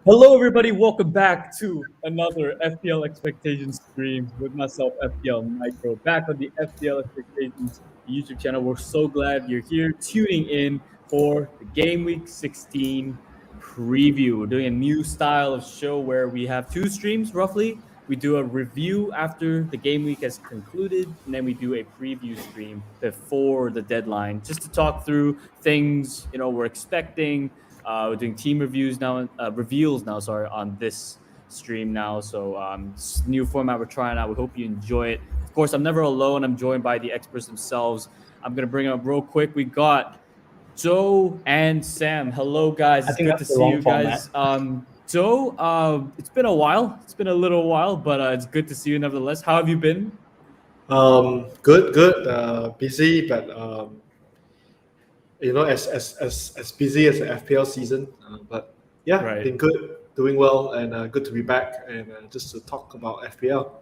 Hello, everybody. Welcome back to another FPL Expectations stream with myself, FPL Micro, back on the FPL Expectations YouTube channel. We're so glad you're here tuning in for the Game Week 16 preview. We're doing a new style of show where we have two streams roughly. We do a review after the game week has concluded, and then we do a preview stream before the deadline just to talk through things we're expecting. We're doing team reviews now, reveals now. Sorry, on this stream now. So new format we're trying out. We hope you enjoy it. Of course, I'm never alone. I'm joined by the experts themselves. I'm gonna bring up real quick. We got Joe and Sam. Hello, guys. I It's think good to that's the see wrong you format. guys. Joe, it's been a while. It's been a little while, but it's good to see you nevertheless. How have you been? Good. Busy, but as busy as the FPL season. But yeah, Right. been good, doing well, and good to be back and just to talk about FPL.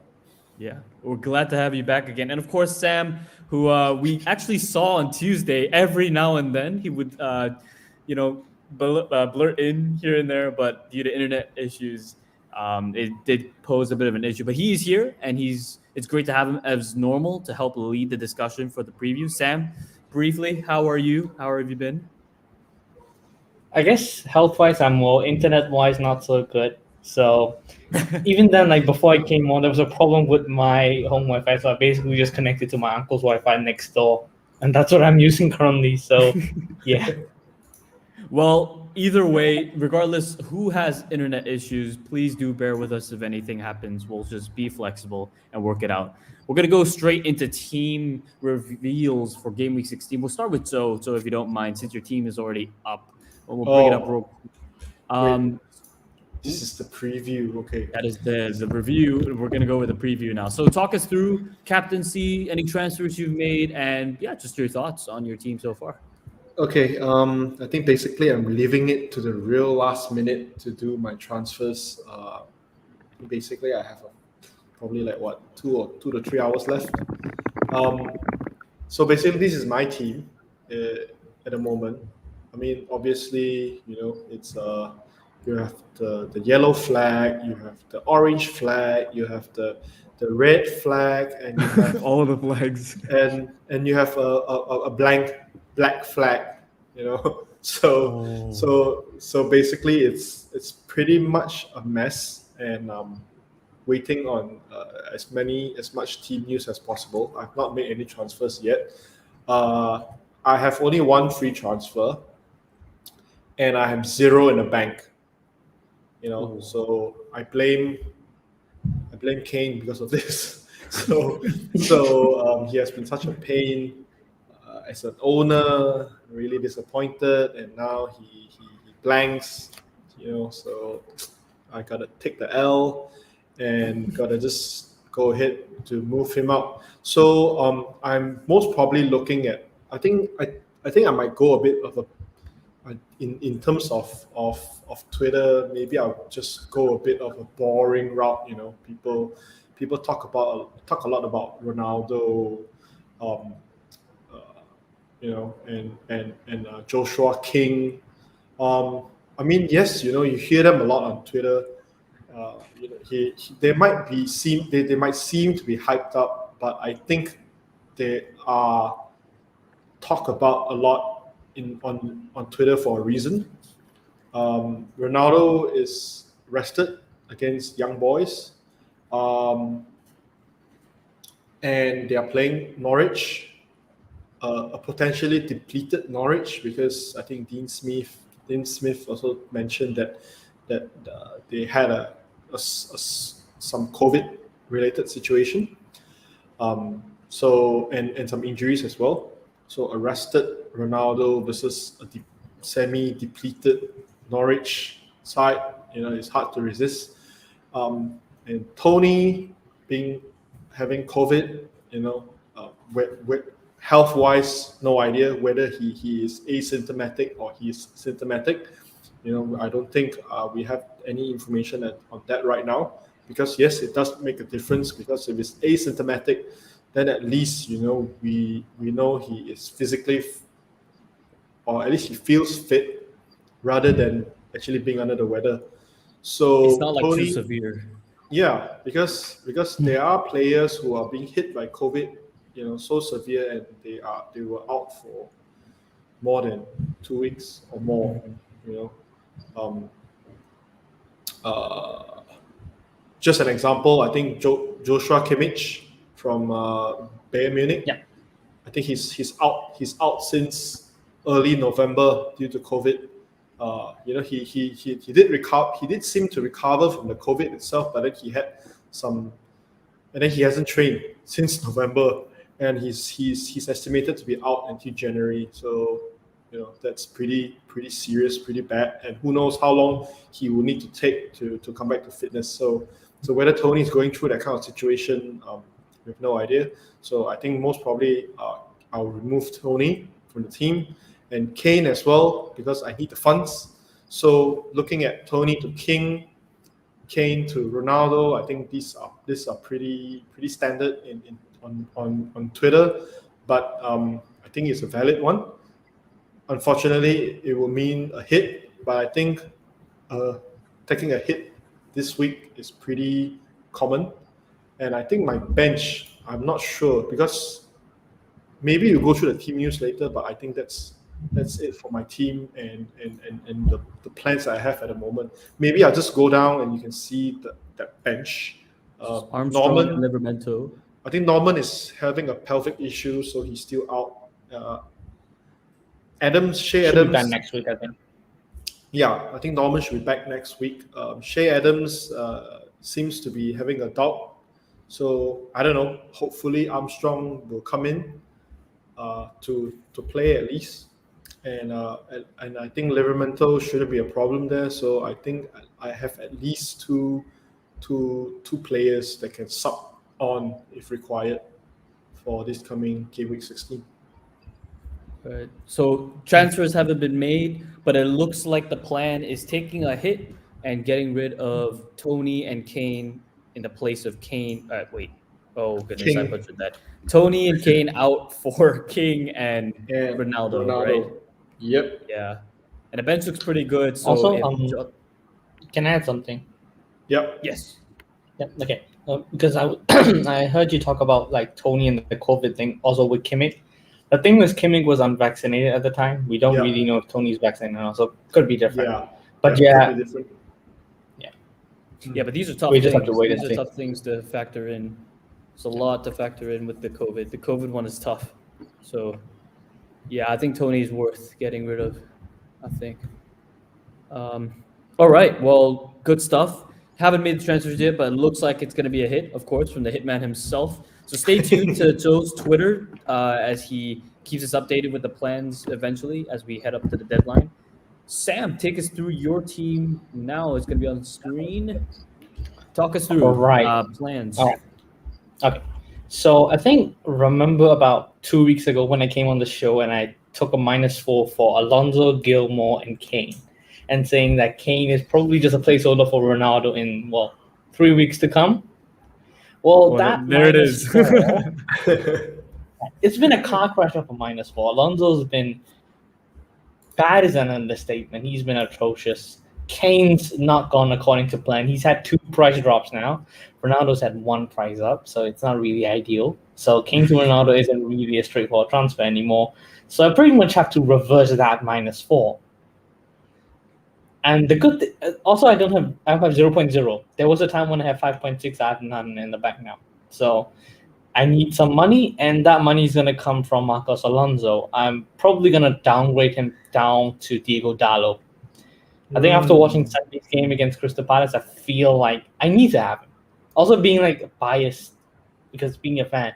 Yeah, we're glad to have you back again. And of course, Sam, who we actually saw on Tuesday every now and then. He would, blurt in here and there, but due to internet issues, it did pose a bit of an issue. But he's here, and it's great to have him as normal to help lead the discussion for the preview. Sam, briefly, how are you? How have you been? I guess health-wise, I'm well. Internet-wise, not so good. So even then, like before I came on, there was a problem with my home Wi-Fi. So I basically just connected to my uncle's Wi-Fi next door, and that's what I'm using currently. So yeah, Well, either way, regardless who has internet issues, please do bear with us if anything happens. We'll just be flexible and work it out. We're going to go straight into team reveals for Game Week 16. We'll start with Joe. So if you don't mind, since your team is already up, we'll bring it up real Oh, quick. wait, Um, this is the preview. Okay. that is the review. We're going to go with the preview now. So talk us through captaincy, any transfers you've made, and yeah, just your thoughts on your team so far. Okay. I think basically I'm leaving it to the real last minute to do my transfers. Basically, I have probably like what 2 to 3 hours left. Um, So basically, this is my team at the moment. I mean, obviously, it's you have the yellow flag, you have the orange flag, you have the red flag, and you have All of the flags. and you have a blank black flag. So Oh. so basically, it's pretty much a mess, and waiting on as much team news as possible. I've not made any transfers yet. Uh, I have only one free transfer, and I have zero in the bank. Ooh. So I blame Kane because of this. So he has been such a pain as an owner. Really disappointed, and now he blanks. So I gotta take the L and gotta just go ahead to move him out. So I'm most probably looking at. I think I might go a bit of a in terms of Twitter. Maybe I'll just go a bit of a boring route. People talk a lot about Ronaldo, um, uh, and Joshua King. Um, I mean, yes, you hear them a lot on Twitter. They might they might seem to be hyped up, but I think they are talked about a lot on Twitter for a reason. Ronaldo is rested against young boys, um, and they are playing Norwich, a potentially depleted Norwich, because I think Dean Smith also mentioned that they had some COVID related situation. And some injuries as well. So arrested Ronaldo versus a semi-depleted Norwich side, it's hard to resist. And Tony having COVID, health-wise, no idea whether he is asymptomatic or he is symptomatic. I don't think we have any information on that right now, because yes, it does make a difference, because if it's asymptomatic, then at least we know he is physically, or at least he feels fit, rather than actually being under the weather. So It's not like too Tony, severe. yeah, because there are players who are being hit by COVID, so severe, and they were out for more than 2 weeks or more. You know, um, uh, just an example, I think Joshua Kimmich from Bayern Munich. Yeah. I think he's out. He's out since early November due to COVID. He did recover. He did seem to recover from the COVID itself, but then he had some, and then he hasn't trained since November, and he's estimated to be out until January. So, that's pretty serious, pretty bad, and who knows how long he will need to take to come back to fitness. So whether Tony is going through that kind of situation, we have no idea. So I think most probably I'll remove Tony from the team and Kane as well because I need the funds. So looking at Tony to King, Kane to Ronaldo, I think these are pretty standard on Twitter, but I think it's a valid one. Unfortunately, it will mean a hit, but I think taking a hit this week is pretty common. And I think my bench, I'm not sure because maybe you go through the team news later, but I think that's it for my team and the plans I have at the moment. Maybe I'll just go down and you can see that bench. Armstrong and Livramento. I think Norman is having a pelvic issue, so he's still out. Shea Should be Adams. back next week, I think. Yeah, I think Norman should be back next week. Shea Adams seems to be having a doubt. So I don't know. Hopefully Armstrong will come in to play at least. And I think Livramento shouldn't be a problem there. So I think I have at least two players that can sub on if required for this coming Gameweek 16. Right. So transfers haven't been made, but it looks like the plan is taking a hit and getting rid of Tony and Kane in the place of Kane. Oh goodness, I butchered that. Tony and Kane out for King and Ronaldo, right? Yep. Yeah. And the bench looks pretty good. So Also, can I add something? Yep. Yes. Yeah. Okay. Because I heard you talk about like Tony and the COVID thing. Also with Kimmich, the thing was Kimmich was unvaccinated at the time. We don't really know if Tony's vaccinated now, so could be different. Yeah. But could be different. Yeah, but these are tough We things. just have to wait and These are see. tough things to factor in. It's a lot to factor in with the COVID. The COVID one is tough. So, yeah, I think Tony's worth getting rid of, I think. All right, well, good stuff. Haven't made the transfers yet, but it looks like it's going to be a hit, of course, from the hitman himself. So stay tuned to Joe's Twitter as he keeps us updated with the plans eventually as we head up to the deadline. Sam, take us through your team now. It's going to be on screen. Talk us through plans. All right. Okay. So I remember about 2 weeks ago when I came on the show and I took a -4 for Alonso, Gilmore, and Kane, and saying that Kane is probably just a placeholder for Ronaldo in 3 weeks to come. Well, there it is. -4, it's been a car crash of a -4. Alonso's been bad is an understatement. He's been atrocious. Kane's not gone according to plan. He's had 2 price drops now. Ronaldo's had 1 price up, so it's not really ideal. So Kane to Ronaldo isn't really a straightforward transfer anymore. So I pretty much have to reverse that -4. And the good also I have 0.0. There was a time when I had 5.6. I have none in the bank now. So I need some money, and that money is going to come from Marcos Alonso. I'm probably going to downgrade him down to Diego Dallo. I think after watching Sunday's game against Crystal Palace, I feel like I need to have him. Also being biased, because being a fan,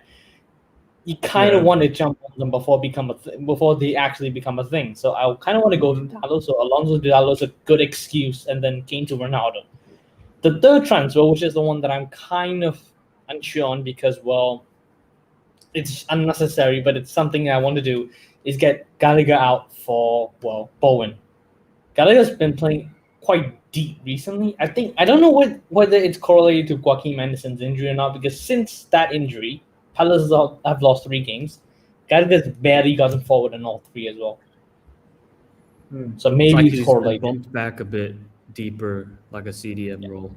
you kind of want to jump on them before they actually become a thing. So I kind of want to go to Dallo. So Alonso to Dallo is a good excuse, and then Kane to Ronaldo. The third transfer, which is the one that I'm kind of unsure on because, it's unnecessary, but it's something I want to do, is get Gallagher out for, Bowen. Gallagher's been playing quite deep recently. I don't know whether it's correlated to Joaquin Anderson's injury or not, because since that injury, Palace have lost 3 games. Gallagher's barely gotten forward in all 3 as well. So maybe it's correlated. Bumped back a bit deeper, like a CDM role.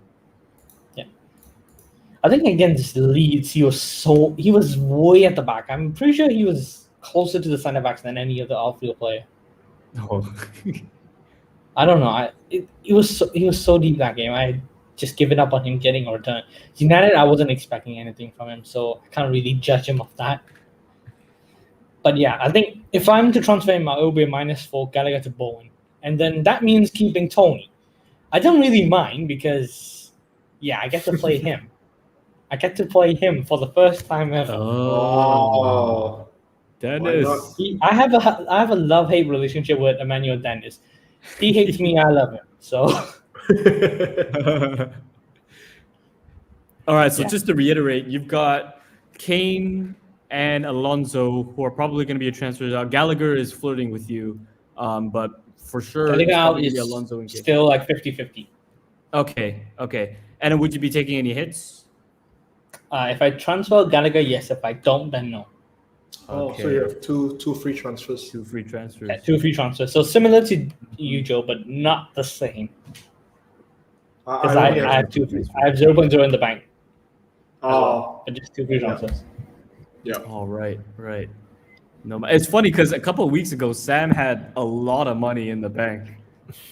I think against Leeds, he was way at the back. I'm pretty sure he was closer to the centre backs than any other outfield player. Oh. I don't know. He was so deep that game. I just given up on him getting a return. United, I wasn't expecting anything from him, so I can't really judge him off that. But yeah, I think if I'm to transfer him, it will be a -4 Gallagher to Bowen, and then that means keeping Tony. I don't really mind because, yeah, I get to play him. I get to play him for the first time ever. Oh, Dennis. I have a love-hate relationship with Emmanuel Dennis. He hates me, I love him. So, all right. So Yeah. just to reiterate, you've got Kane and Alonso, who are probably going to be a transfer out. Gallagher is flirting with you, but for sure, I think it's out probably gonna be is Alonso and Kane. still like 50-50. Okay. And then would you be taking any hits? If I transfer Gallagher, yes. If I don't, then no. Oh, Okay. so you have two free transfers. 2 free transfers. Yeah, 2 free transfers. So similar to you, Joe, but not the same. Because I only have 2 free. I have 0.0 in the bank. Oh, But just 2 free transfers. yeah. Oh, right. No, it's funny because a couple of weeks ago, Sam had a lot of money in the bank,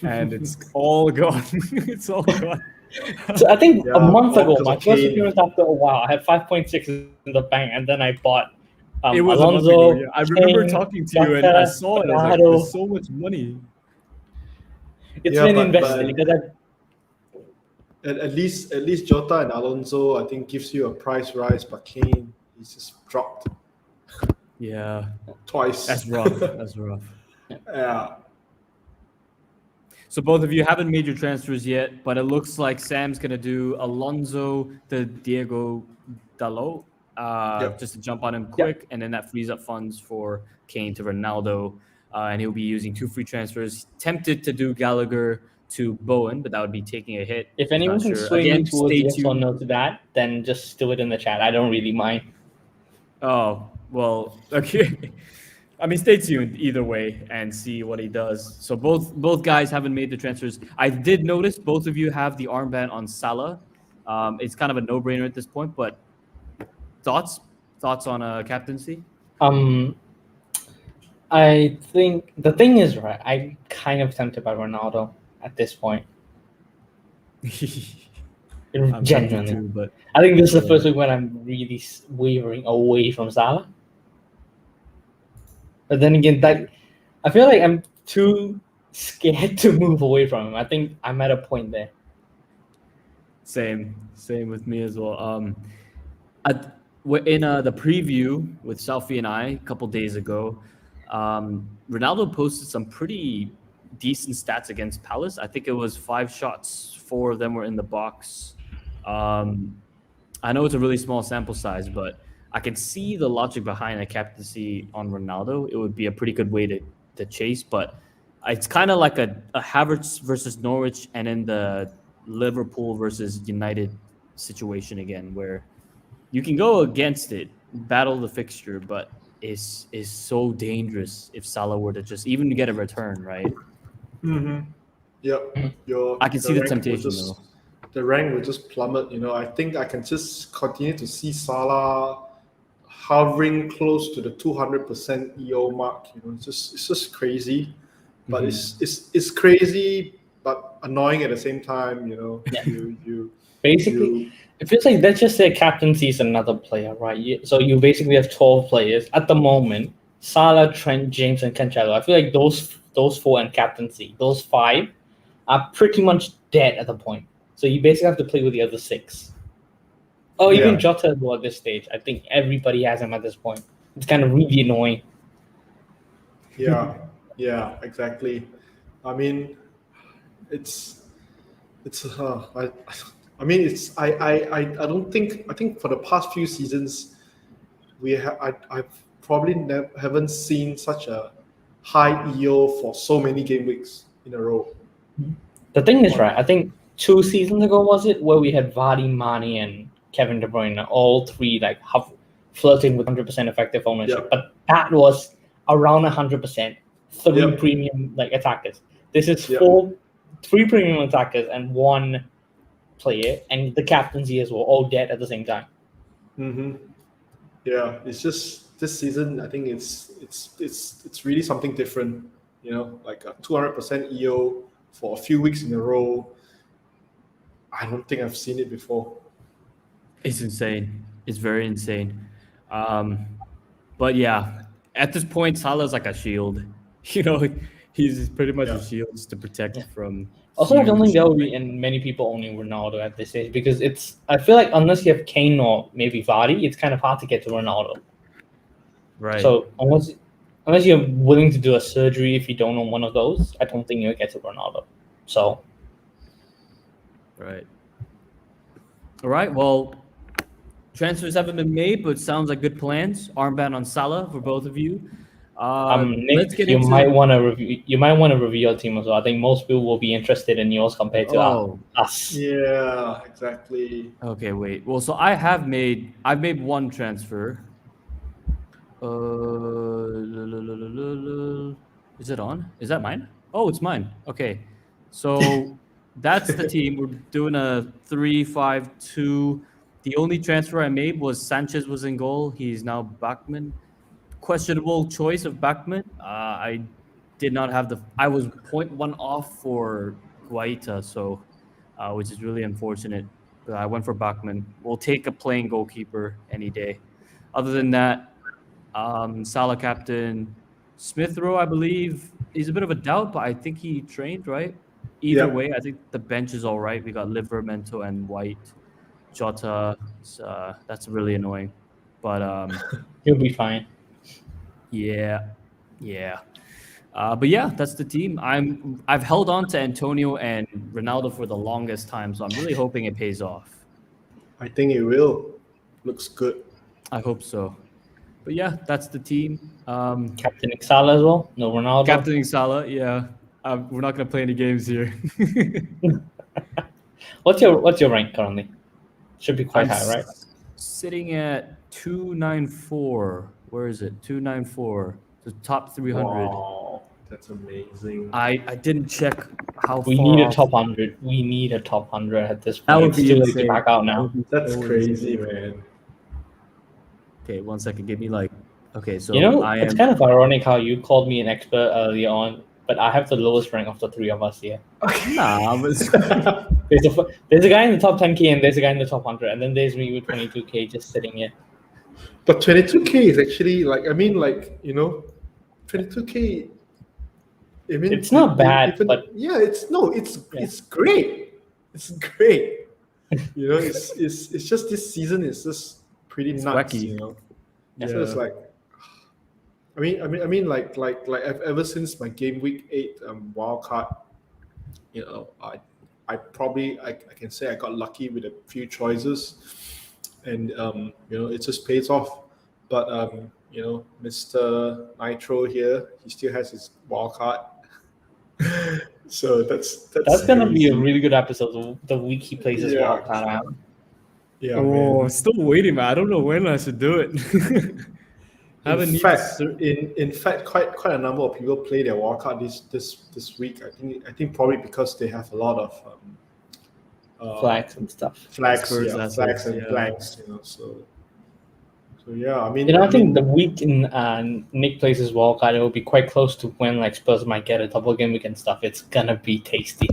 and it's all gone. It's all gone. So I think Yeah, a month ago, because my of first Kane. appearance after a while, I had 5.6 in the bank, and then I bought It was a month ago. Alonso. Yeah. I remember Kane, talking to you, and I saw it. I was like, Bernardo. "There's so much money." It's Yeah, been but- invested because At least Jota and Alonso, I think, gives you a price rise, but Kane, he's just dropped Yeah, twice. that's rough. That's rough. Yeah. So both of you haven't made your transfers yet, but it looks like Sam's gonna do Alonso to Diego Dalot, Yep. just to jump on him quick, and then that frees up funds for Kane to Ronaldo, and he'll be using 2 free transfers. Tempted to do Gallagher to Bowen, but that would be taking a hit. if anyone Not can sure. sway me Again, towards stay yes or tuned. no to that, then just do it in the chat. I don't really mind. Oh, well, okay. I mean, stay tuned either way and see what he does. So both guys haven't made the transfers. I did notice both of you have the armband on Salah. It's kind of a no-brainer at this point, but thoughts on a captaincy? I think the thing is, right, I'm kind of tempted by Ronaldo at this point. I'm Genuinely. tempted too, but I think this is the Yeah. first week when I'm really wavering away from Salah. But then again, I feel like I'm too scared to move away from him. I think I'm at a point there. same with me as well. In the preview with Selfie and I a couple days ago, Ronaldo posted some pretty decent stats against Palace. I think it was 5 shots, 4 of them were in the box. I know it's a really small sample size, but I can see the logic behind a captaincy on Ronaldo. It would be a pretty good way to chase, but it's kind of like a Havertz versus Norwich and then the Liverpool versus United situation again, where you can go against it, battle the fixture, but is so dangerous if Salah were to just even get a return, right? Mm-hmm. Yep. I can see the rank will temptation, just- though. The rank will just plummet. I think I can just continue to see Salah hovering close to the 200% EO mark. It's just crazy, but it's crazy but annoying at the same time. Yeah. You Basically, it feels like let's just say captaincy is another player, right? So you basically have 12 players at the moment: Salah, Trent, James, and Cancelo. I feel like those 4 and captaincy, those 5 are pretty much dead at the point. So you basically have to play with the other 6. Oh, even Yeah. Jota as well at this stage. I think everybody has him at this point. It's kind of really annoying. Yeah, exactly. I mean, it's I mean, I don't think, I think for the past few seasons I've probably haven't seen such a high EO for so many game weeks in a row. The thing is, right, I think 2 seasons ago, was it, where we had Vardy, Mane, and Kevin De Bruyne, all 3 like flirting with 100% effective ownership. Yeah. But that was around 100%, 3 Yeah. premium like attackers. This is Yeah. 4 3 premium attackers and 1 player, and the captaincy as well, all dead at the same time. Mm-hmm. Yeah, it's just this season. I think it's really something different. You know, like a 200% EO for a few weeks in a row. I don't think I've seen it before. It's insane. It's very insane. But yeah, at this point, Salah's like a shield. You know, he's pretty much a shield just to protect from. Also, I don't think there will be many people owning Ronaldo at this stage because I feel like unless you have Kane or maybe Vardy, it's kind of hard to get to Ronaldo. Right. So unless you're willing to do a surgery if you don't own one of those, I don't think you'll get to Ronaldo. So. Right. All right. Well, transfers haven't been made, but sounds like good plans. Armband on Salah for both of you. Nick, let's get you into. might want to review. You might want to review your team as well. I think most people will be interested in yours compared to us. Yeah, exactly. Okay, wait. Well, so I've made one transfer. Is it on? Is that mine? Oh, it's mine. Okay, so that's the team. We're doing a 3-5-2. The only transfer I made was Sanchez was in goal. He's now Bachmann. Questionable choice of Bachmann. I did not have I was 0.1 off for Guaita, so which is really unfortunate. But I went for Bachmann. We'll take a playing goalkeeper any day. Other than that, Salah captain, Smith Rowe, I believe he's a bit of a doubt, but I think he trained right. Either way, I think the bench is all right. We got Livramento and White. Jota, that's really annoying, but He'll be fine. Yeah. But yeah, that's the team. I've held on to Antonio and Ronaldo for the longest time, so I'm really hoping it pays off. I think it will. Looks good. I hope so. But yeah, that's the team. Captaining Salah as well. No Ronaldo. Captaining Salah, yeah. We're not gonna play any games here. What's your rank currently? Should be quite high, right? Sitting at 294. Where is it? 294. The top 300. Wow, that's amazing. I didn't check how we far need a off. top 100. We need a top 100 at this point. That would be too late insane. to back out now. That's crazy, man. Okay, 1 second. Give me okay, so it's kind of ironic how you called me an expert earlier on, but I have the lowest rank of the 3 of us here. Nah, but there's a guy in the top 10K and there's a guy in the top 100, and then there's me with 22K just sitting here. But 22K is actually 22K. I mean, it's not bad, but yeah, it's great. It's great. It's just this season is just pretty nuts. Wacky. Yeah. So it's like, I mean, like ever since my Gameweek 8 wildcard, I can say I got lucky with a few choices, and it just pays off. But Mr. Nitro here, he still has his wildcard. So that's gonna be a really good episode. The week he plays his wildcard out. Yeah. Oh, still waiting, man. I don't know when I should do it. In fact, quite a number of people play their wildcard this week. I think probably because they have a lot of flags and stuff. Flags and blanks. So yeah, I mean, I think the week in Nick plays his wildcard, it will be quite close to when Spurs might get a double game week and stuff. It's gonna be tasty.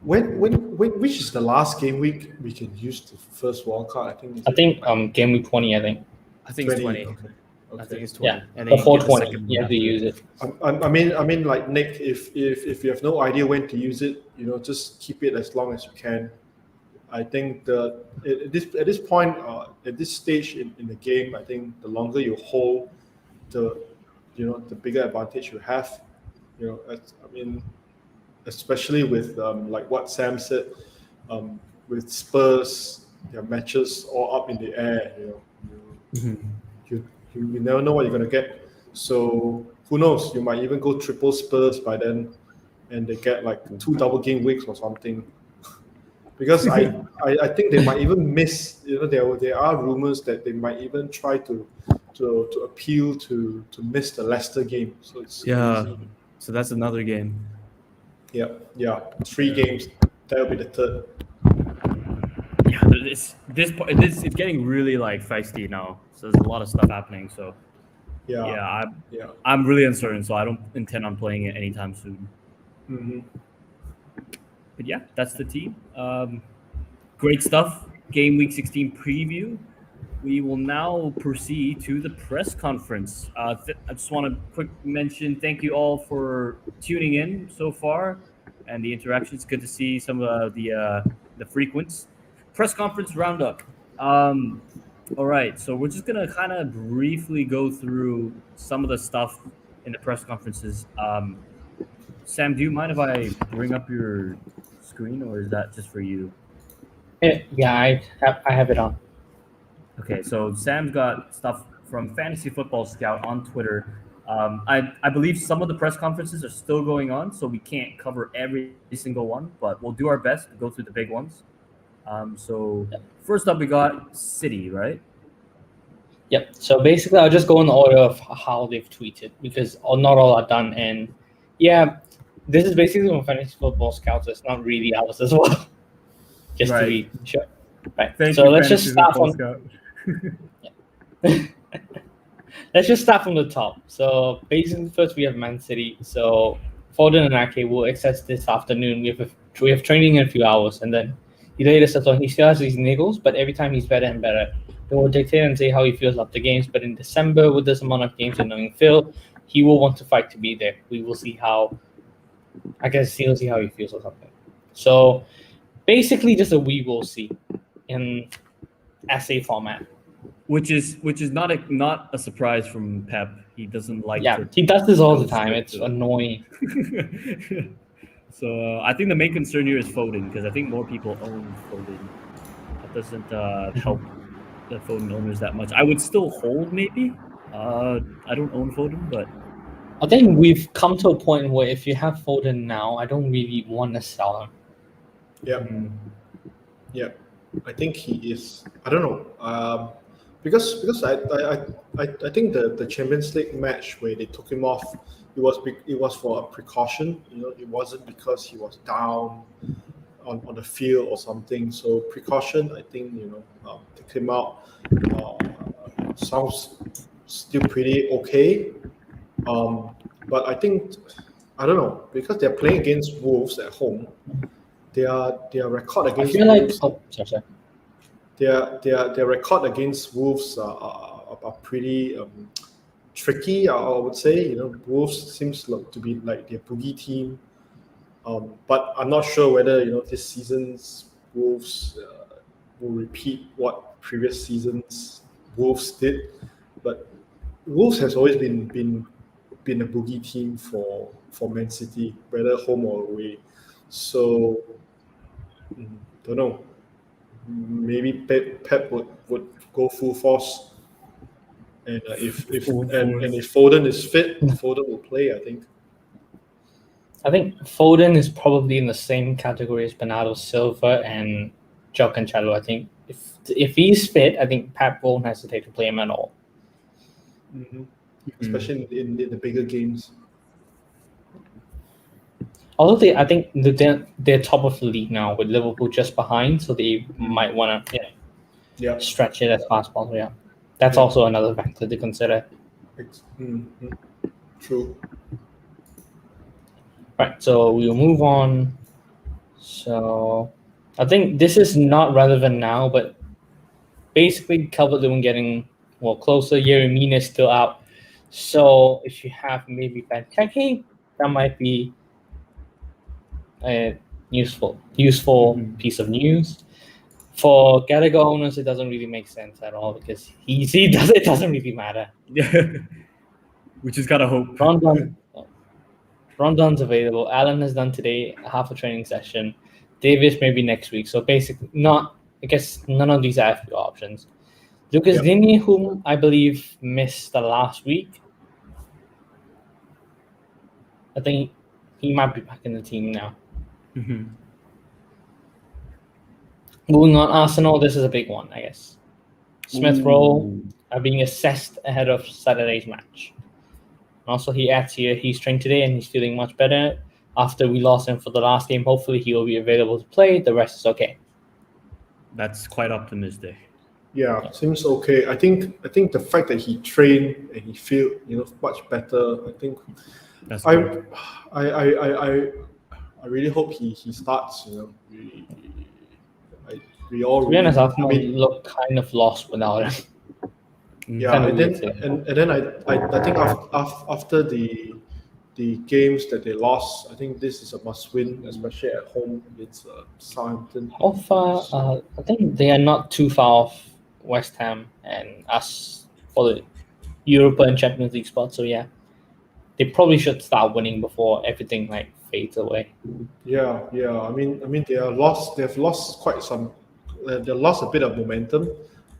Which is the last game week we can use the first wildcard? I think game week 20. I think it's 20. Okay. I think it's 20. Yeah, and before 20, you have to use it. I mean, like Nick, if you have no idea when to use it, just keep it as long as you can. I think at this point, at this stage in the game, I think the longer you hold, the bigger advantage you have. Especially with like what Sam said, with Spurs, their matches all up in the air. You never know what you're gonna get. So who knows? You might even go triple Spurs by then, and they get like 2 double game weeks or something. Because I think they might even miss. There are rumors that they might even try to appeal to miss the Leicester game. So it's so that's another game. Yeah. 3 games. That'll be the third. Yeah, it's getting really like feisty now. So there's a lot of stuff happening. So Yeah. I'm really uncertain. So I don't intend on playing it anytime soon. Mm-hmm. But yeah, that's the team. Great stuff. Game week 16 preview. We will now proceed to the press conference. I just want to quick mention thank you all for tuning in so far and the interaction. It's good to see some of the frequents. Press conference roundup. All right, so we're just gonna kind of briefly go through some of the stuff in the press conferences. Sam, do you mind if I bring up your screen, or is that just for you? Yeah, I have it on. Okay, so Sam's got stuff from Fantasy Football Scout on Twitter. I believe some of the press conferences are still going on, so we can't cover every single one, but we'll do our best to go through the big ones. So first up, we got City, right? Yep. So basically, I'll just go in the order of how they've tweeted because not all are done. And yeah, this is basically from Fantasy Football Scouts. So it's not really ours as well. Just to be sure. Right. Thank so you, let's Fantasy just start Football from. Scout. Let's just start from the top. So basically, first we have Man City. So Foden and Ake will access this afternoon. We have training in a few hours, and then he later says he still has these niggles, but every time he's better and better. He will dictate and say how he feels after games. But in December, with this amount of games and knowing Phil, he will want to fight to be there. We will see how. I guess he'll see how he feels or something. So basically, just a we will see in essay format. Which is not a surprise from Pep. He doesn't like. Yeah, he does this all the time. It's annoying. So I think the main concern here is Foden because I think more people own Foden. That doesn't help the Foden owners that much. I would still hold maybe. I don't own Foden, but I think we've come to a point where if you have Foden now, I don't really want to sell him. Yeah. I think he is. I don't know. Because I think the Champions League match where they took him off, it was for a precaution. It wasn't because he was down on the field or something. So precaution, I think take him out sounds still pretty okay. But I think I don't know because they're playing against Wolves at home. Their record against Wolves. Their record against Wolves are pretty tricky. I would say. Wolves seems to be like their boogie team. But I'm not sure whether this season's Wolves will repeat what previous seasons Wolves did. But Wolves has always been a boogie team for Man City, whether home or away. So don't know. Maybe Pep would go full force, and if Foden is fit, Foden will play. I think Foden is probably in the same category as Bernardo Silva and João Cancelo. I think if he's fit, I think Pep won't hesitate to play him at all. Especially in the bigger games. Although I think they're top of the league now with Liverpool just behind, so they might want to stretch it as fast as possible. Yeah, that's also another factor to consider. True. Right, so we'll move on. So I think this is not relevant now, but basically Calvert-Lewin getting closer. Yerry Mina is still out. So if you have maybe Benteke, that might be a useful piece of news. For Gallagher owners, it doesn't really make sense at all because it doesn't really matter. We just gotta hope. Rondon's available. Alan has done today half a training session. Davis maybe next week. So basically, none of these are FPL options. Lucas Digne, whom I believe missed the last week, I think he might be back in the team now. Moving on, Arsenal, this is a big one, I guess. Smith Rowe are being assessed ahead of Saturday's match. Also, he adds here, he's trained today and he's feeling much better. after we lost him for the last game. Hopefully he will be available to play. The rest is okay. That's quite optimistic. Yeah, seems okay. I think the fact that he trained and he feel much better. I think That's I good. I really hope he starts. We all To be honest, really, Arsenal look kind of lost without him. yeah, kind of and then weird thing. and then I think after the games that they lost, I think this is a must win, especially at home against Southampton. How far? I think they are not too far off West Ham and us for the Europa and Champions League spot. So yeah, they probably should start winning before everything like fades away. Yeah. I mean they are lost. They've lost quite some. They lost a bit of momentum,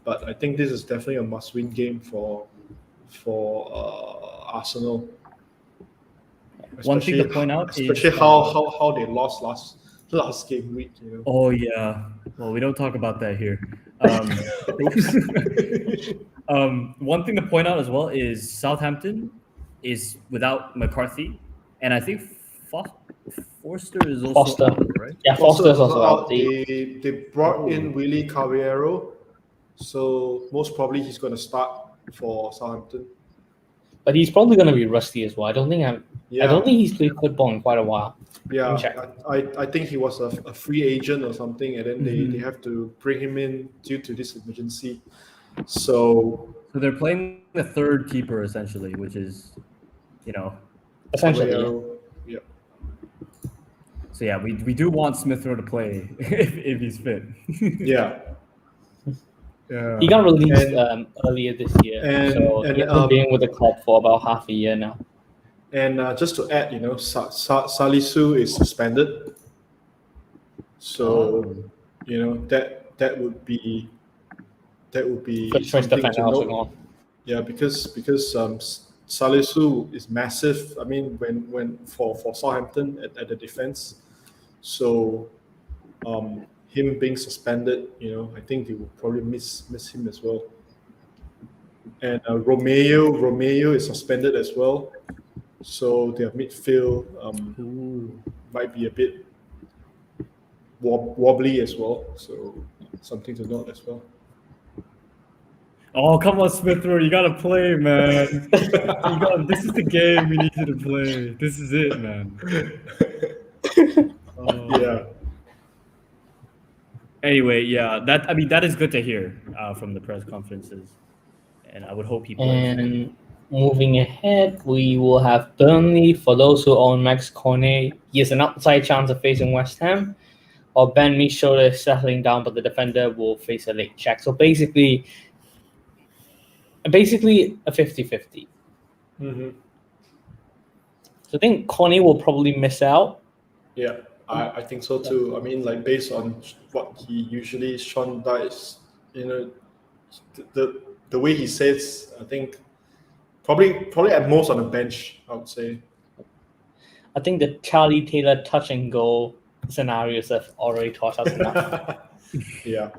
but I think this is definitely a must-win game for Arsenal. One thing to point out especially is how they lost last game week. Oh yeah. Well, we don't talk about that here. One thing to point out as well is Southampton is without McCarthy, and I think Forster is also Foster. out, right? Yeah, Foster's also out. They brought in Willie Caballero, so most probably he's going to start for Southampton. But he's probably going to be rusty as well. I don't think he's played football in quite a while. Yeah, check. I think he was a free agent or something, and then they have to bring him in due to this emergency. So they're playing the third keeper essentially, which is, Essentially, Caballero, yeah. So yeah, we do want Smith Rowe to play if he's fit. Yeah. He got released earlier this year, so he's been being with the club for about half a year now. And just to add, Salisu is suspended, so that would be Good choice something defender to also note. gone. Yeah, because Salisu is massive. I mean, when for Southampton at the defense, so him being suspended, I think they will probably miss him as well. And Romeo is suspended as well, so their midfield might be a bit wobbly as well. So something to note as well. Oh, come on, Smith Rowe, you gotta play, man. This is the game we need you to play. This is it, man. Yeah. Anyway, yeah, that is good to hear from the press conferences, and I would hope he plays. And moving ahead, we will have Burnley. For those who own Max Cornet, he has an outside chance of facing West Ham, or Ben Michaud is settling down, but the defender will face a late check. So basically a 50-50. Mm-hmm. So I think Cornet will probably miss out. Yeah, I think so too. I mean, like based on what he usually Sean does, the way he says, I think probably at most on the bench, I would say. I think the Charlie Taylor touch and go scenarios have already taught us enough. Yeah.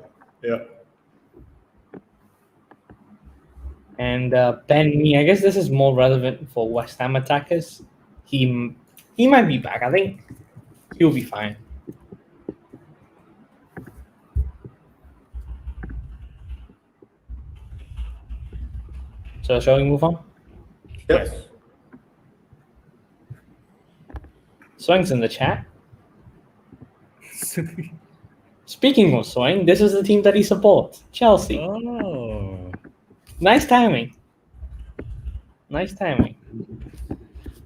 And Ben Mee, I guess this is more relevant for West Ham attackers. He might be back. I think he'll be fine. So shall we move on? Yep. Yes. Swang's in the chat. Speaking of Swang, this is the team that he supports, Chelsea. Oh. Nice timing.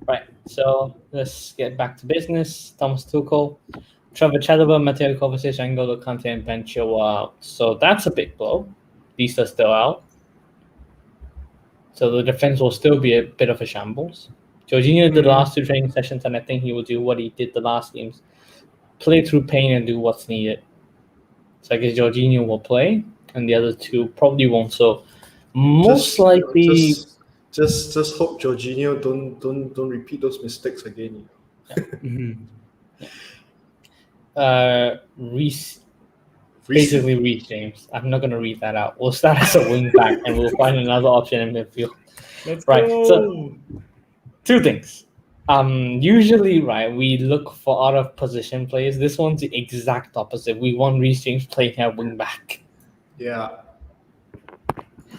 Right, so let's get back to business. Thomas Tuchel, Trevor Chalobah, Matteo Kovacic, N'Golo Kante, and Ben Chilwell are out. So that's a big blow. These are still out. So the defense will still be a bit of a shambles. Jorginho did the last 2 training sessions, and I think he will do what he did the last games. Play through pain and do what's needed. So I guess Jorginho will play, and the other 2 probably won't. So most likely... Just hope Jorginho don't repeat those mistakes again. Reece James. I'm not going to read that out. We'll start as a wing back, and we'll find another option in midfield. Let's right. go. So 2 things. Usually, right, we look for out of position players. This one's the exact opposite. We want Reece James playing at wing back. Yeah.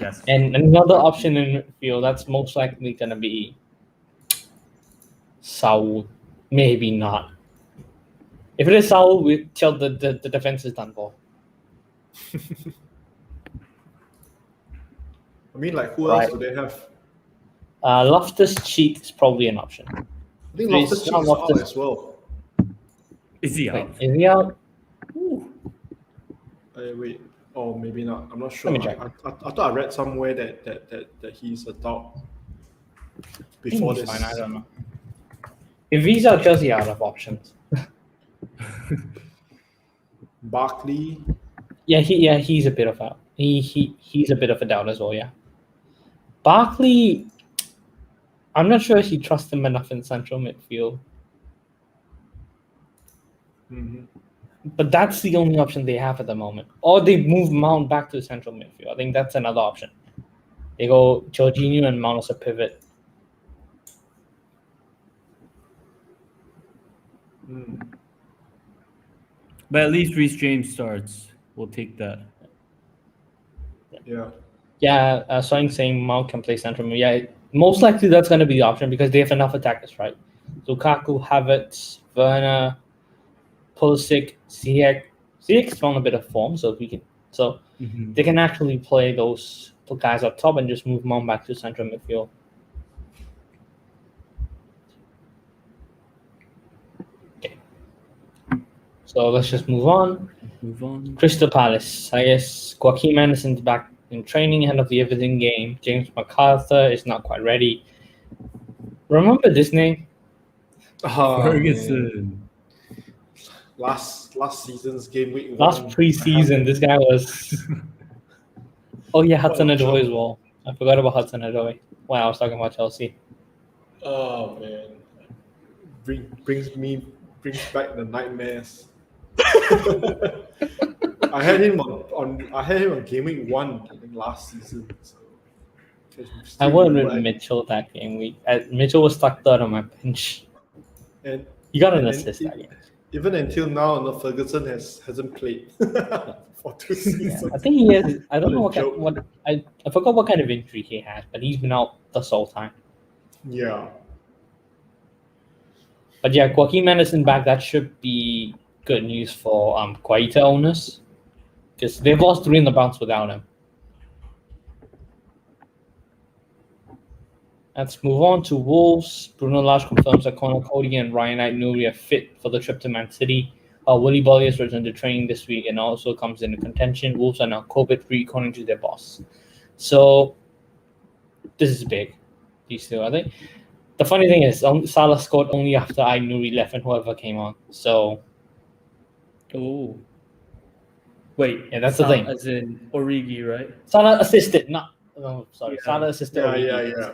Yes. And another option in midfield, that's most likely going to be Saul. Maybe not. If it is Saul, we tell the defense is done for. I mean, like, who Right. else do they have? Loftus-Cheek is probably an option. I think Please, Loftus-Cheek not is out Loftus- as well. Is he Wait, out? is he out? Wait. Oh, maybe not. I'm not sure. Let me check. I thought I read somewhere that he's a top I think before he's this. fine, I don't know. If he's out, Chelsea out of options. Barkley. He's a bit of a he's a bit of a doubt as well. Yeah, Barkley. I'm not sure if you trust him enough in central midfield, Mm-hmm. but that's the only option they have at the moment. Or they move Mount back to central midfield. I think that's another option. They go Jorginho and Mount as a pivot. But at least Reece James starts. We'll take that. Yeah. Yeah, Soing saying Mount can play central mid. Yeah, most likely that's going to be the option because they have enough attackers, right? Lukaku, Havertz, Werner, Pulisic, Ziyech. Ziyech's found a bit of form, so they can actually play those guys up top and just move Mount back to central midfield. Okay. So let's just move on. Move on. Crystal Palace. I guess Joaquin Anderson's back in training ahead of the Everton game. James McArthur is not quite ready. Remember this name? Ferguson. Last season's game week. Last preseason, this guy was. Oh yeah, Hudson Odoi as well. I forgot about Hudson Odoi when I was talking about Chelsea. Oh man, brings back the nightmares. I had him on Gameweek 1 I think last season. So I went with Mitchell that game week. Mitchell was stuck third on my bench. And You got an assist that game. even until now, no, Ferguson hasn't played for 2 seasons. I think he has. I don't know What a joke. what I forgot what kind of injury he had, but he's been out this whole time. Yeah. But yeah, Joaquin Anderson back. That should be good news for Guaita owners because they've lost 3 in the bounce without him. Let's move on to Wolves. Bruno Lage confirms that Conor Cody and Ryan Knight-Newry are fit for the trip to Man City. Willie Bolly has returned to training this week and also comes into contention. Wolves are now COVID-free according to their boss. So this is big. These two, I think. The funny thing is, Salah scored only after Nuri left and whoever came on. So, Oh. Wait. Yeah, that's the thing. As in Origi, right? Salah assisted, not. Oh, sorry, Yeah. Salah assisted. Yeah.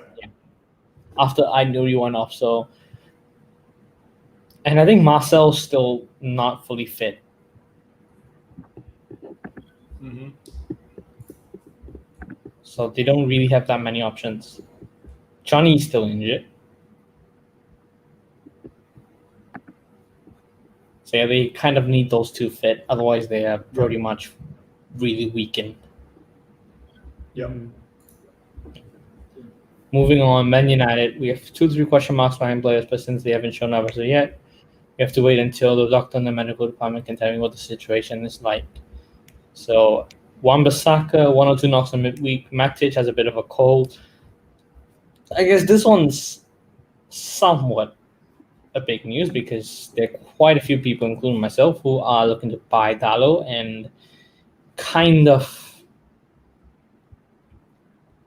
After Nuri went off, so. And I think Marcel's still not fully fit. Mm-hmm. So they don't really have that many options. Johnny's still injured. So yeah, they kind of need those two fit. Otherwise, they are pretty much really weakened. Yeah. Moving on, Man United. We have 2-3 question marks behind players, but since they haven't shown up as of yet, we have to wait until the doctor and the medical department can tell me what the situation is like. So, Wan-Bissaka, 1 or 2 knocks in midweek. Matic has a bit of a cold. I guess this one's somewhat a big news because there are quite a few people, including myself, who are looking to buy Dalot and kind of,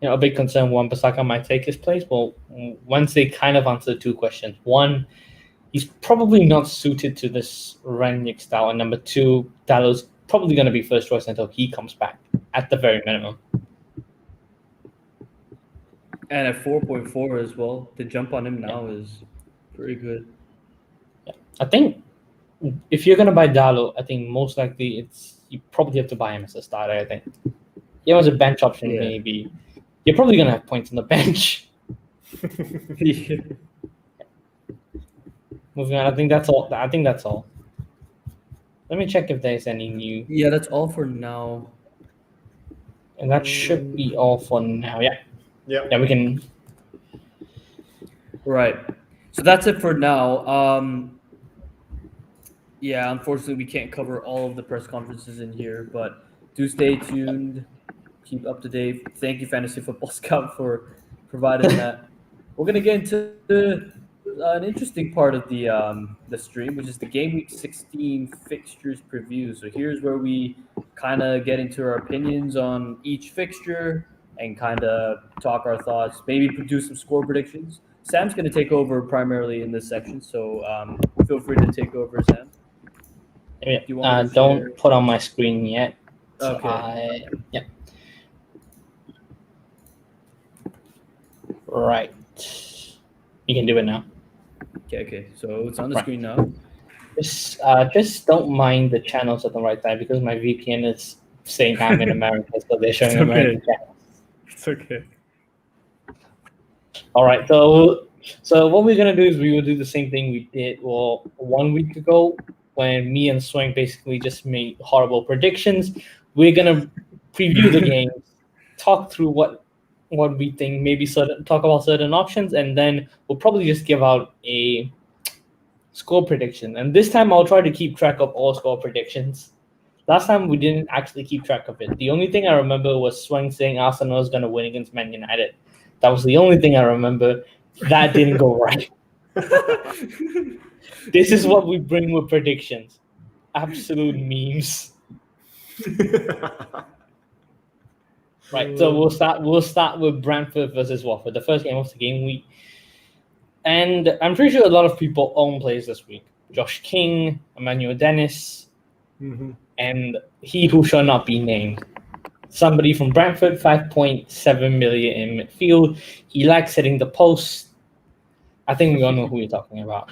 a big concern Wan-Bissaka might take his place. Well, once they kind of answer 2 questions. 1, he's probably not suited to this Rangnick style. And number 2, Dalot's probably going to be first choice until he comes back, at the very minimum. And at 4.4 as well. The jump on him now is pretty good. Yeah. I think if you're going to buy Dalot, I think most likely you probably have to buy him as a starter, I think. Yeah, as a bench option, Yeah. maybe. You're probably going to have points on the bench. Yeah. moving on. I think that's all. Let me check if there's any new. Yeah, that's all for now. And that should be all for now. Yeah. Yeah. Yeah, we can. Right. So that's it for now. Yeah, unfortunately, we can't cover all of the press conferences in here, but do stay tuned. Keep up to date. Thank you, Fantasy Football Scout, for providing that. We're gonna get into an interesting part of the stream, which is the Gameweek 16 fixtures preview. So here's where we kind of get into our opinions on each fixture and kind of talk our thoughts. Maybe do some score predictions. Sam's gonna take over primarily in this section, so feel free to take over, Sam. Yeah, you want me to don't share? put on my screen yet. So Okay. yeah. Right. You can do it now. Okay. So it's on the Right. screen now. Just don't mind the channels at the right time because my VPN is saying I'm in America, so they're showing It's okay. American channels. It's okay. All right. So what we're gonna do is we will do the same thing we did 1 week ago when me and Swing basically just made horrible predictions. We're gonna preview the games, talk through what we think, maybe talk about certain options, and then we'll probably just give out a score prediction. And this time I'll try to keep track of all score predictions. Last time we didn't actually keep track of it. The only thing I remember was Swing saying Arsenal was going to win against Man United. That was the only thing I remember. That didn't go right. This is what we bring with predictions. Absolute memes. Right, so we'll start with Brentford versus Watford, the first game of the game week. And I'm pretty sure a lot of people own players this week. Josh King, Emmanuel Dennis, and he who shall not be named. Somebody from Brentford, 5.7 million in midfield. He likes hitting the post. I think we all know who you're talking about.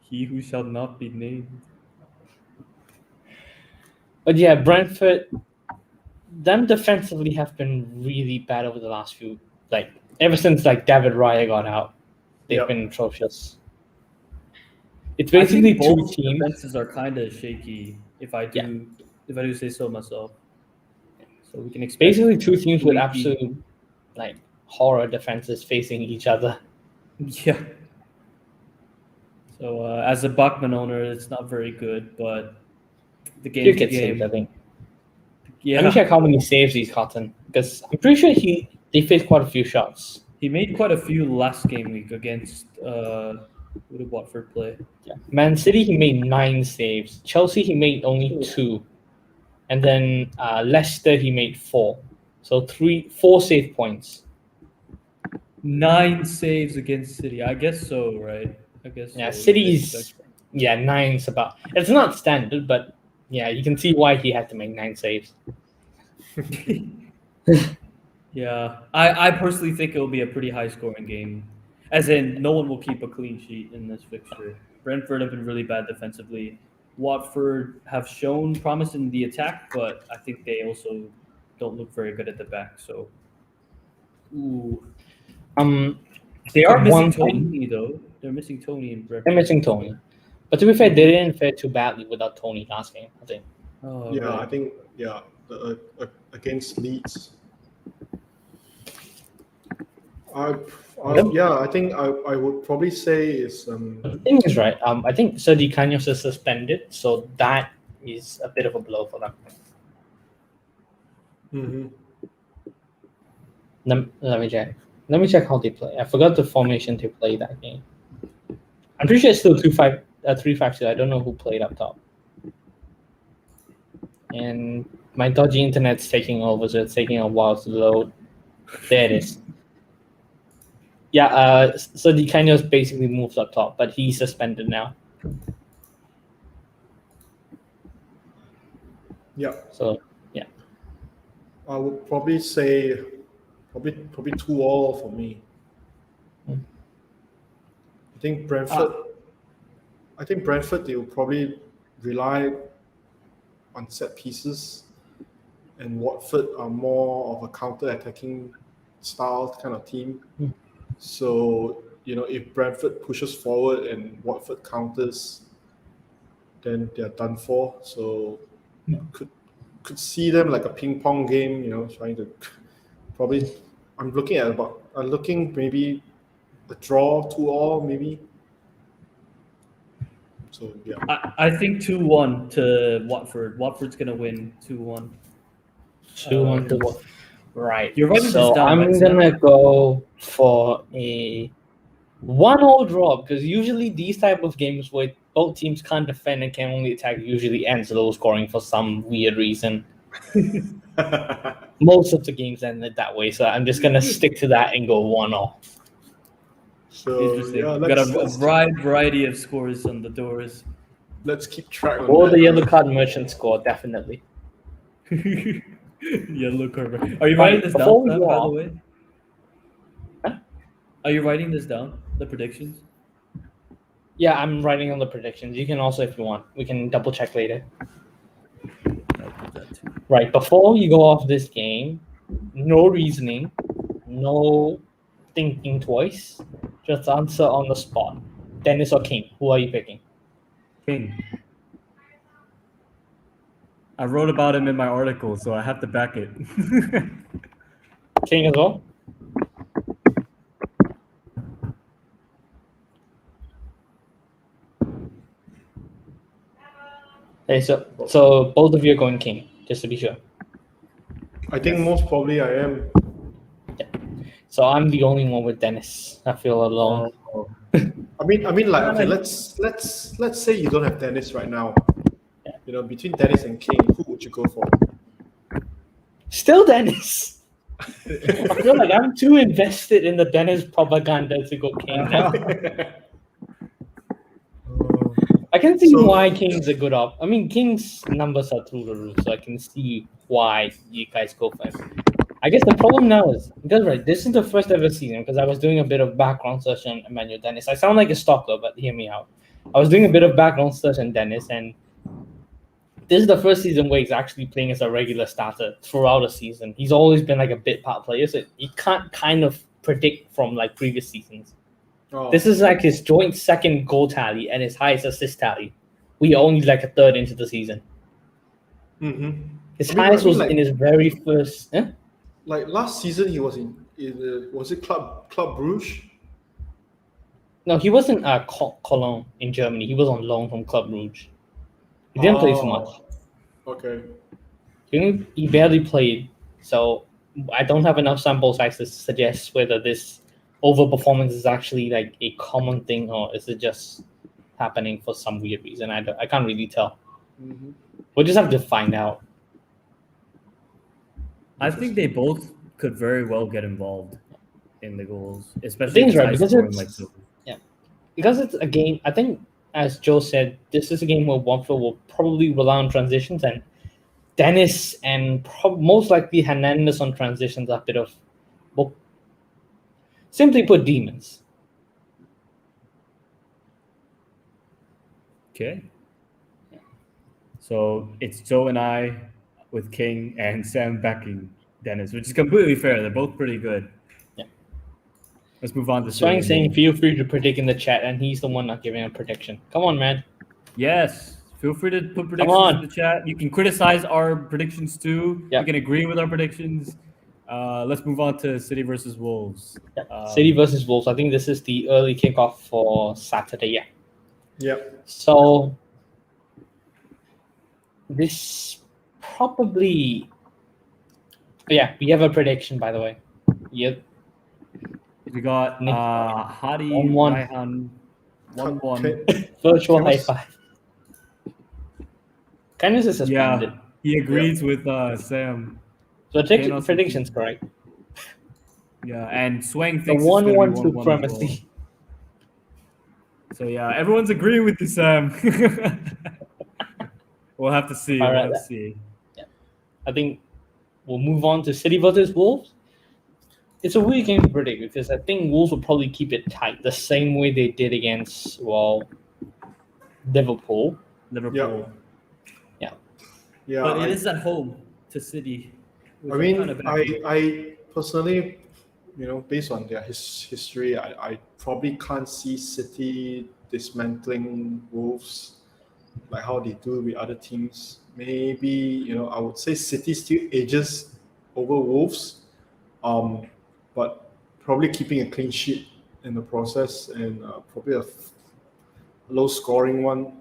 He who shall not be named. But yeah, Brentford, them defensively have been really bad over the last few, ever since David Raya got out. They've been atrocious. It's basically two both teams. Defenses are kind of shaky, if I do say so myself. So we can expect basically two teams with absolute horror defenses facing each other. Yeah. So as a Bachmann owner, it's not very good, but the game's the game. Saved, I think. Yeah. Let me check how many saves he's gotten, because I'm pretty sure they faced quite a few shots. He made quite a few last game week against who did Watford play? Yeah. Man City, he made 9 saves. Chelsea, he made only 2. And then Leicester, he made 4. So 4 save points. 9 saves against City. I guess so, right? I guess Yeah, so. City's 9's about. It's not standard, but yeah, you can see why he had to make 9 saves. Yeah, I personally think it will be a pretty high-scoring game. As in, no one will keep a clean sheet in this fixture. Brentford have been really bad defensively. Watford have shown promise in the attack, but I think they also don't look very good at the back. So, they are missing Tony though. They're missing Tony in Brentford. They're missing Tony, but to be fair, they didn't fare too badly without Tony last game, I think. Oh, yeah, right. I think against Leeds. I think I would probably say is The thing is, right, I think Sergi Canos is suspended, so that is a bit of a blow for them. Let me check. Let me check how they play. I forgot the formation to play that game. I'm pretty sure it's still 3-5-2. I don't know who played up top. And my dodgy internet's taking over, so it's taking a while to load. There it is. Yeah, so the Canos basically moves up top, but he's suspended now. Yeah. So yeah. I would probably say probably 2-2 for me. I think Brentford they will probably rely on set pieces, and Watford are more of a counter-attacking style kind of team. So if Brentford pushes forward and Watford counters, then they're done for. So could see them like a ping pong game, trying to probably. I'm looking maybe a draw 2-2 maybe. So yeah, I think 2-1 to Watford. Watford's gonna win 2-1. 2-1 to what? Right. You're writing so this down, I'm right, Sam? gonna go for a 1-0 draw because usually these type of games where both teams can't defend and can only attack usually ends low scoring for some weird reason. Most of the games ended that way, so I'm just gonna stick to that and go 1-0. So Interesting. yeah, We've got a let's wide variety of scores on the doors. keep track. Or the yellow card merchant score, definitely. Yellow card. Are you writing this down, before we Sam, go by the on- way? Huh? Are you writing this down? The predictions? Yeah, I'm writing on the predictions. You can also, if you want, we can double check later. I'll do that too. Right, before you go off this game, no reasoning, no thinking twice, just answer on the spot. Dennis or King, who are you picking? King. I wrote about him in my article, so I have to back it. King as well? Okay, so both of you are going King, just to be sure. I think most probably I am. So I'm the only one with Dennis. I feel alone. I mean, like, okay, let's say you don't have Dennis right now. Between Dennis and King, who would you go for? Still Dennis. I feel like I'm too invested in the Dennis propaganda to go King now. I can see why King's a good op. I mean, King's numbers are through the roof, so I can see why you guys go for him. I guess the problem now is, because this is the first ever season, because I was doing a bit of background search on Emmanuel Dennis. I sound like a stalker, but hear me out. I was doing a bit of background search on Dennis, and this is the first season where he's actually playing as a regular starter throughout the season. He's always been like a bit part player, so you can't kind of predict from like previous seasons. Oh. This is like his joint second goal tally and his highest assist tally. We are only like a third into the season. Mm-hmm. His highest was like, in his very first. Like last season, he was in was it Club Brugge? No, he wasn't Cologne in Germany. He was on loan from Club Brugge. He didn't play so much. Okay. He barely played, so I don't have enough sample size to suggest whether this overperformance is actually like a common thing or is it just happening for some weird reason. I can't really tell. Mm-hmm. We'll just have to find out. I think they both could very well get involved in the goals, especially thing's right, high because scoring it's- like those. Because it's a game, I think, as Joe said, this is a game where Watford will probably rely on transitions, and Dennis and most likely Hernandez on transitions are a bit of, well, simply put, demons. Okay. So it's Joe and I with King and Sam backing Dennis, which is completely fair. They're both pretty good. Yeah. Let's move on to Swang City. saying, feel free to predict in the chat, and he's the one not giving a prediction. Come on, man. Yes. Feel free to put predictions in the chat. You can criticize our predictions too. Yep. You can agree with our predictions. Let's move on to City versus Wolves. City versus Wolves. I think this is the early kickoff for Saturday. Yeah. Yep. So this probably, yeah, we have a prediction, by the way. Yep. We got Hadi 1-1. Raihan 1-1. Virtual high five. Kindness is suspended. Yeah, he agrees with Sam. So predictions correct. Yeah, and Swang The thinks it's gonna be 1-1 1-1 as well. supremacy. So yeah, everyone's agreeing with you, Sam. We'll have to see. All We'll right. have to see. I think we'll move on to City versus Wolves. It's a weird game to predict because I think Wolves will probably keep it tight the same way they did against, Liverpool. Liverpool. Yeah. But it is at home to City. I mean, I personally based on their history, I probably can't see City dismantling Wolves like how they do with other teams. Maybe, I would say City still edges over Wolves, but probably keeping a clean sheet in the process, and probably a low scoring one.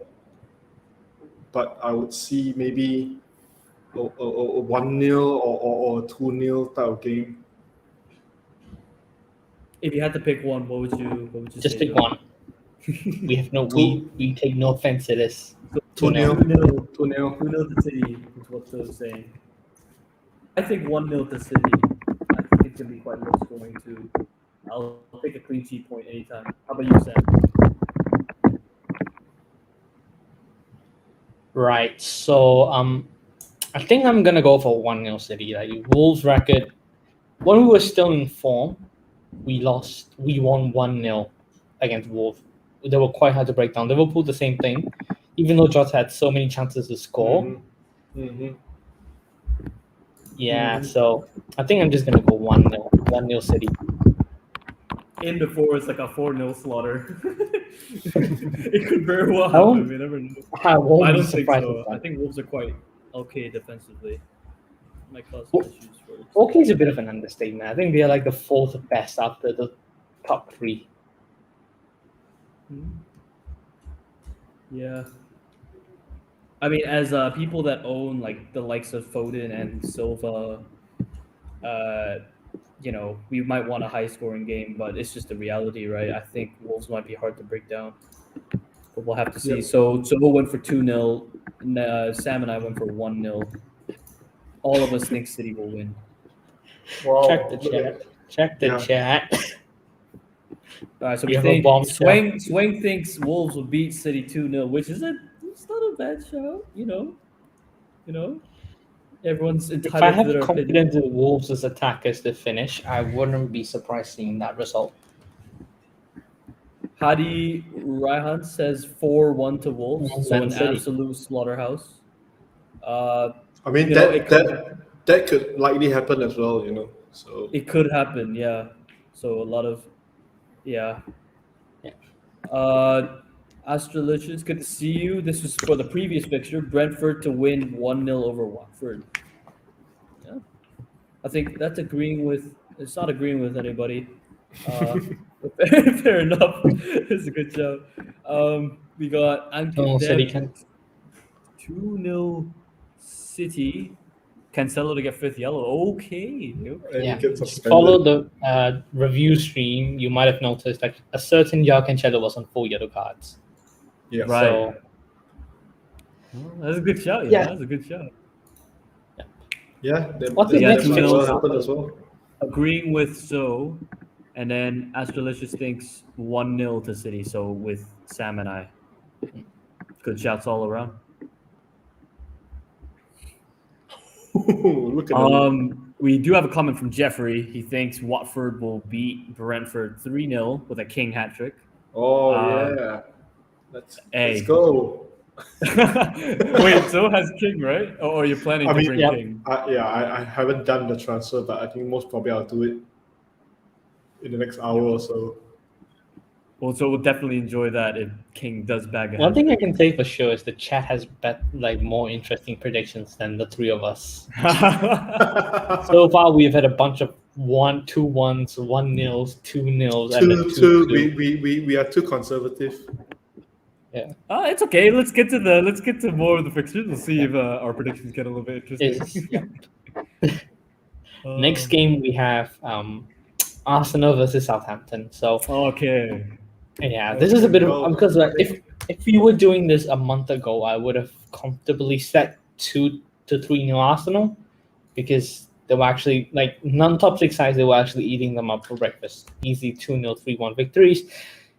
But I would see maybe a 1-0 or 2-0 type of game. If you had to pick one, what would you Just say? pick one. We have no. We take no offense to this. 2-0. 2-0. 2-0. 2-0 to City is what they're saying. I think 1-0 to City. I think it's going to be quite low scoring too. I'll take a clean sheet point anytime. How about you, Sam? Right. So I think I'm gonna go for 1-0 City. Like Wolves record, when we were still in form, we won 1-0 against Wolves. They were quite hard to break down. Liverpool the same thing. Even though Jota had so many chances to score. Mm-hmm. Yeah, so I think I'm just gonna go 1-0. 1-0 City. In before it's like a 4-0 slaughter. It could very well happen. We never know. I don't think so. I think Wolves are quite okay defensively. Might cause some issues for it. Okay is a bit of an understatement. I think they're like the fourth best after the top three. Yeah. I mean, as people that own like the likes of Foden and Silva, we might want a high-scoring game, but it's just the reality, right? I think Wolves might be hard to break down, but we'll have to see. Yeah. So we'll win for 2-0. Sam and I went for 1-0. All of us think City will win. Wow. Check the chat. Check the chat. All right, so we think Swing thinks Wolves will beat City 2-0, which is it's not a bad show, Everyone's entitled If I have to their confidence in Wolves' attackers to finish, I wouldn't be surprised seeing that result. Hadi Raihan says 4-1 to Wolves, so an absolute slaughterhouse. I mean, that could likely happen as well, So it could happen, yeah. So a lot of, yeah. Astrolicious, good to see you. This was for the previous fixture, Brentford to win 1-0 over Watford. Yeah, I think that's agreeing with. It's not agreeing with anybody. Fair enough. It's a good show. We got Anki Dev 2-0 City. Cancelo to get 5th yellow. Okay. Yeah. Follow the review stream. You might have noticed that a certain Cancelo was on 4 yellow cards. Yeah. Right. So, that's a good shout. Yeah. That's a good shout. Yeah. What's the next happen as well? Agreeing with So, and then Astrolicious thinks 1-0 to City. So with Sam and I, good shouts all around. Look at we do have a comment from Jeffrey. He thinks Watford will beat Brentford 3-0 with a King hat trick. Oh yeah, let's go. Wait, so has King, right? Or you're planning to bring King? I haven't done the transfer, but I think most probably I'll do it in the next hour or so. Well, so we'll definitely enjoy that if King does bag a One thing I can say for sure is the chat has more interesting predictions than the three of us. So far, we've had a bunch of 1-2-1s, 1-0s, 2-0s, and then 2-2. We are too conservative. Yeah. It's okay. Let's get to more of the fixtures. We'll see if our predictions get a little bit interesting. Next game we have Arsenal versus Southampton. So okay. Yeah, this is a bit of because if you were doing this a month ago, I would have comfortably set 2-3 Arsenal because they were actually non-top 6 sides. They were actually eating them up for breakfast. Easy 2-0, 3-1 victories.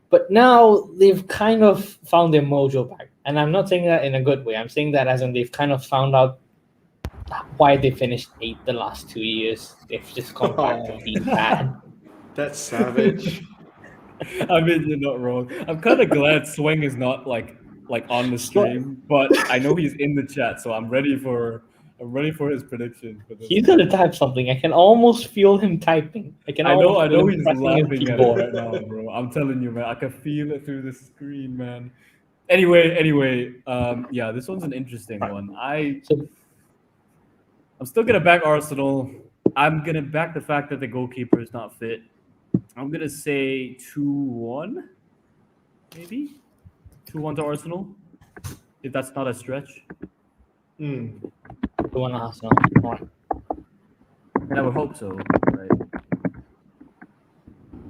But now they've kind of found their mojo back, and I'm not saying that in a good way. I'm saying that as in they've kind of found out why they finished 8th the last 2 years. They've just gone back to being bad. That's savage. I mean, you're not wrong. I'm kind of glad Swing is not like on the stream, but I know he's in the chat, so I'm ready for I'm ready for his prediction. For this He's gonna type something. I can almost feel him typing. I can I know almost feel him he's pressing his laughing at it keyboard. right now, bro. I'm telling you, man. I can feel it through the screen, man. Anyway, yeah, this one's an interesting one. I'm still gonna back Arsenal. I'm gonna back the fact that the goalkeeper is not fit. I'm gonna say 2-1, maybe 2-1 to Arsenal, if that's not a stretch. Mm. 2-1 Arsenal. All right. And I would hope so. Right?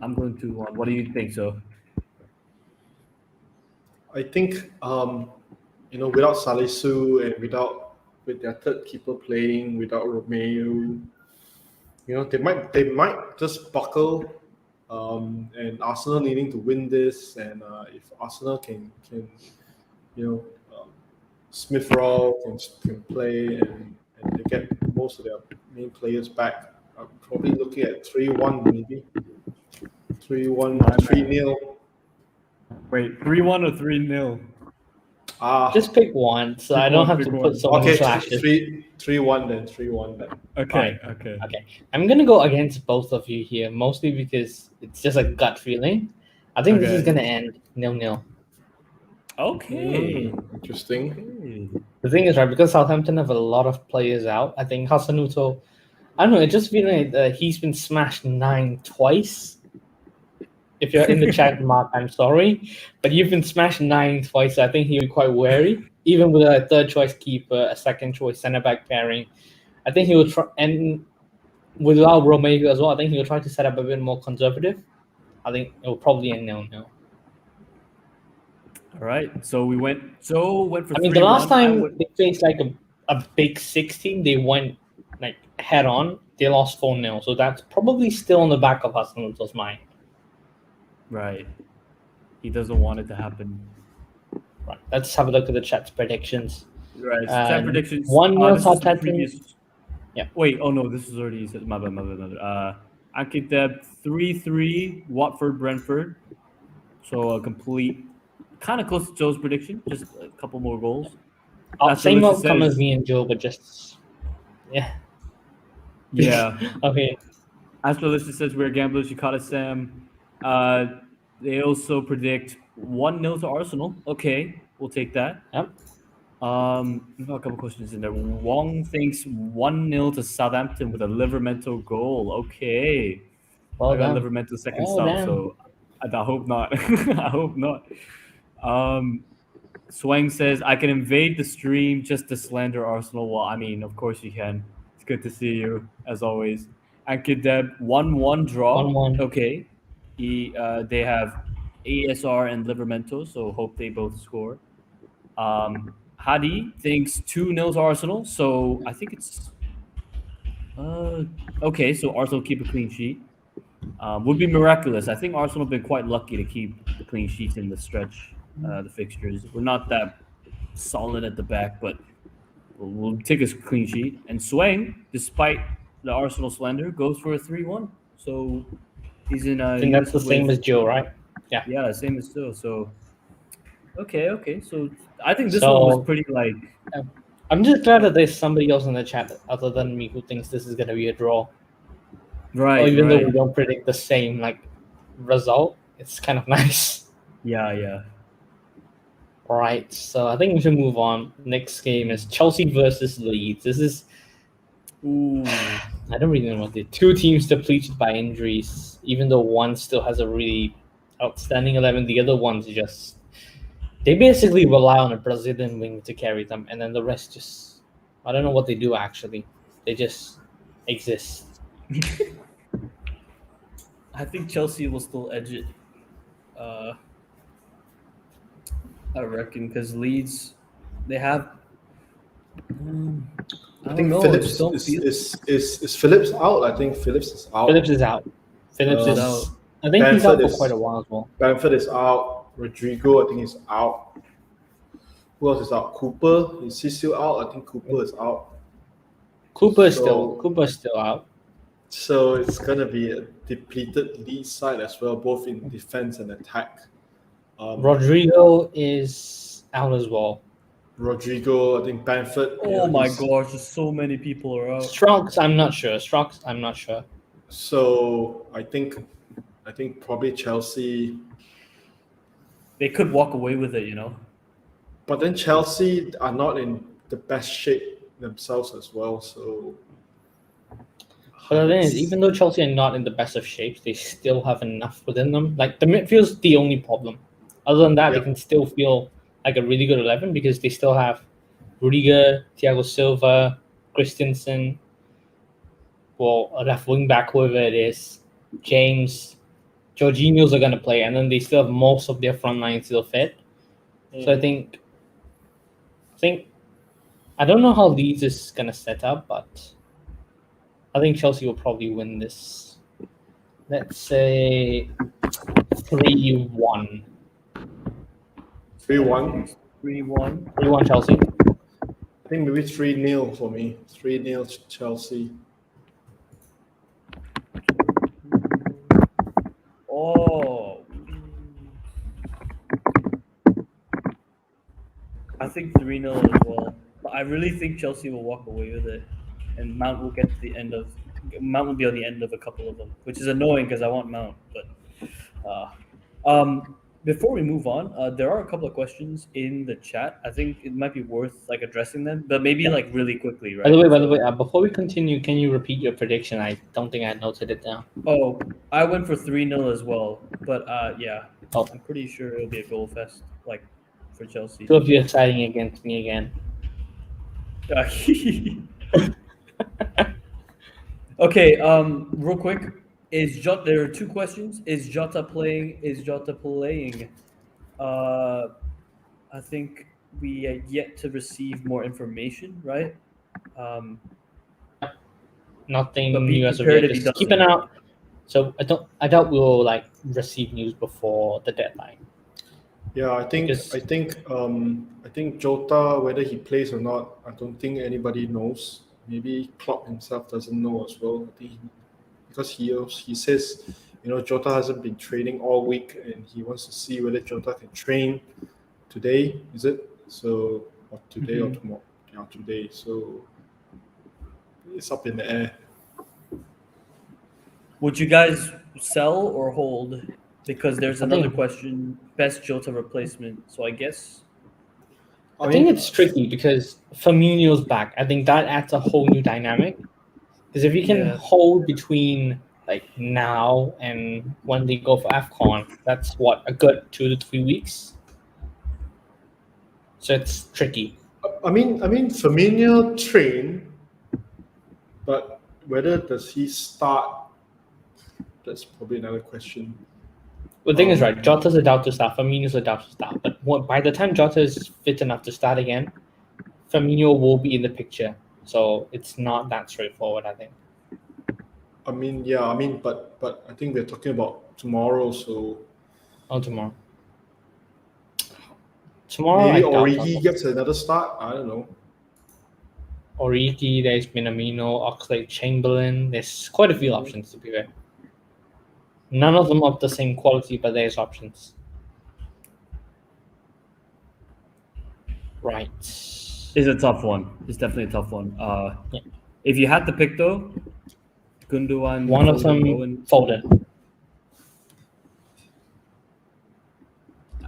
I'm going 2-1. What do you think, so? I think without Salisu and with their third keeper playing without Romeo, they might just buckle, and Arsenal needing to win this, and if Arsenal can Smith Rowe can play and they get most of their main players back, I'm probably looking at 3-1 maybe. 3-1, 3-0. Wait, 3-1 or 3-0? Just pick one, so I don't have to put so many Okay, slashes. 3-1 then. 3-1 then. Okay. I'm gonna go against both of you here, mostly because it's just a gut feeling. I think this is gonna end 0-0. Okay. Interesting. The thing is, right, because Southampton have a lot of players out, I think Hasanuto, I don't know, it just feels like he's been smashed 9 twice. If you're in the chat, Mark, I'm sorry, but you've been smashed 9 twice. So I think he'll be quite wary, even with a third choice keeper, a second choice centre back pairing. I think he will try, and without Romeo as well, I think he'll try to set up a bit more conservative. I think it will probably end 0-0. All right. So we went for. I mean, the last time they faced like a big 6 team, they went like head on. They lost 4-0, so that's probably still on the back of Hasanuto's mind. Right. He doesn't want it to happen. Right. Let's have a look at the chat's predictions. Right. Chat predictions. 1-0 Southampton. Yeah. Wait. Oh no, this is already said. My bad. Ankit Deb 3-3 Watford Brentford. So a complete, kind of close to Joe's prediction. Just a couple more goals. Same outcome as me and Joe, but just Yeah. Okay. Astrolista says we're gamblers. You caught us, Sam. They also predict 1-0 to Arsenal. Okay, we'll take that. Yep. We've got a couple questions in there. Wong thinks 1-0 to Southampton with a Livermento goal. Okay. Well I got done. Livermento second stop, so I hope not. I hope not. Swang says I can invade the stream just to slander Arsenal. Well, I mean, of course you can. It's good to see you as always. Ankit Deb 1-1 draw. 1-1. Okay. They have ASR and Livermento, so hope they both score. Hadi thinks 2-0 to Arsenal, so I think it's okay. So Arsenal keep a clean sheet. Would be miraculous. I think Arsenal have been quite lucky to keep the clean sheets in the stretch, the fixtures. We're not that solid at the back, but we'll take a clean sheet. And Swang, despite the Arsenal slander, goes for a 3-1. So he's in. I think that's the same as Joe, right? Yeah. Yeah, same as Joe. So okay. So I think this one was pretty like. I'm just glad that there's somebody else in the chat other than me who thinks this is gonna be a draw. Right. Or even though we don't predict the same result, it's kind of nice. Yeah. All right, so I think we should move on. Next game is Chelsea versus Leeds. This is. Ooh. I don't really know what the 2 teams depleted by injuries. Even though one still has a really outstanding 11, the other ones they basically rely on a Brazilian wing to carry them, and then the rest just I don't know what they do actually. They just exist. I think Chelsea will still edge it. I reckon because Leeds, they have. I think Phillips is Phillips out. I think Phillips is out. Phillips is out. Phillips is out. I think he's out for quite a while as well. Bamford is out. Rodrigo, I think, is out. Who else is out? Cooper. Is he still out? I think Cooper is out. Cooper's still out. So it's gonna be a depleted Leeds side as well, both in defense and attack. Rodrigo is out as well. Rodrigo, I think Bamford. Oh my gosh, just so many people are out. Strokes, I'm not sure. So I think probably Chelsea. They could walk away with it, you know. But then Chelsea are not in the best shape themselves as well. So. But the thing is, even though Chelsea are not in the best of shapes, they still have enough within them. Like the midfield's the only problem. Other than that, they can still feel like a really good 11 because they still have Rudiger, Thiago Silva, Christensen, well, a left wing back, whoever it is, James, Jorginho's are going to play, and then they still have most of their front line still fit. So I think I don't know how Leeds is going to set up, but I think Chelsea will probably win this. Let's say 3-1. 3-1. 3-1. 3-1 Chelsea. I think maybe 3-0 for me. 3-0 Chelsea. Oh. I think 3-0 as well. But I really think Chelsea will walk away with it. And Mount will get to the end of Mount will be on the end of a couple of them, which is annoying because I want Mount. But before we move on, there are a couple of questions in the chat. I think it might be worth like addressing them, but maybe like really quickly, right? By the way, before we continue, can you repeat your prediction? I don't think I noted it down. Oh, I went for 3-0 as well, but yeah, Oh. I'm pretty sure it'll be a goal fest, like for Chelsea. Two of you are siding against me again. Okay, real quick, there are two questions. Is Jota playing? I think we are yet to receive more information, right? Nothing But be new as of prepared yet. if he Just keep an doesn't. eye out. So I doubt we'll like receive news before the deadline. Yeah, I think Jota, whether he plays or not, I don't think anybody knows. Maybe Klopp himself doesn't know as well. I think because he says, Jota hasn't been training all week, and he wants to see whether Jota can train today. Is it so? Or today or tomorrow? Yeah, today. So it's up in the air. Would you guys sell or hold? Because there's another question: best Jota replacement. So I guess. I think it's tricky because Firmino's back. I think that adds a whole new dynamic. Because if you can hold between like now and when they go for AFCON, that's a good 2 to 3 weeks. So it's tricky. I mean, Firmino trained, but whether does he start? That's probably another question. The thing is, right, Jota's a doubt to start, Firmino's a doubt to start. But by the time Jota is fit enough to start again, Firmino will be in the picture. So it's not that straightforward, I think. But I think we're talking about tomorrow, so... Oh, tomorrow. Tomorrow, maybe Origi gets another start? I don't know. Origi, there's Minamino, Oxlade-Chamberlain. There's quite a few options, to be fair. None of them of the same quality, but there's options. Right. It's a tough one. It's definitely a tough one. If you had to pick, though, Gundogan... One of them, Foden.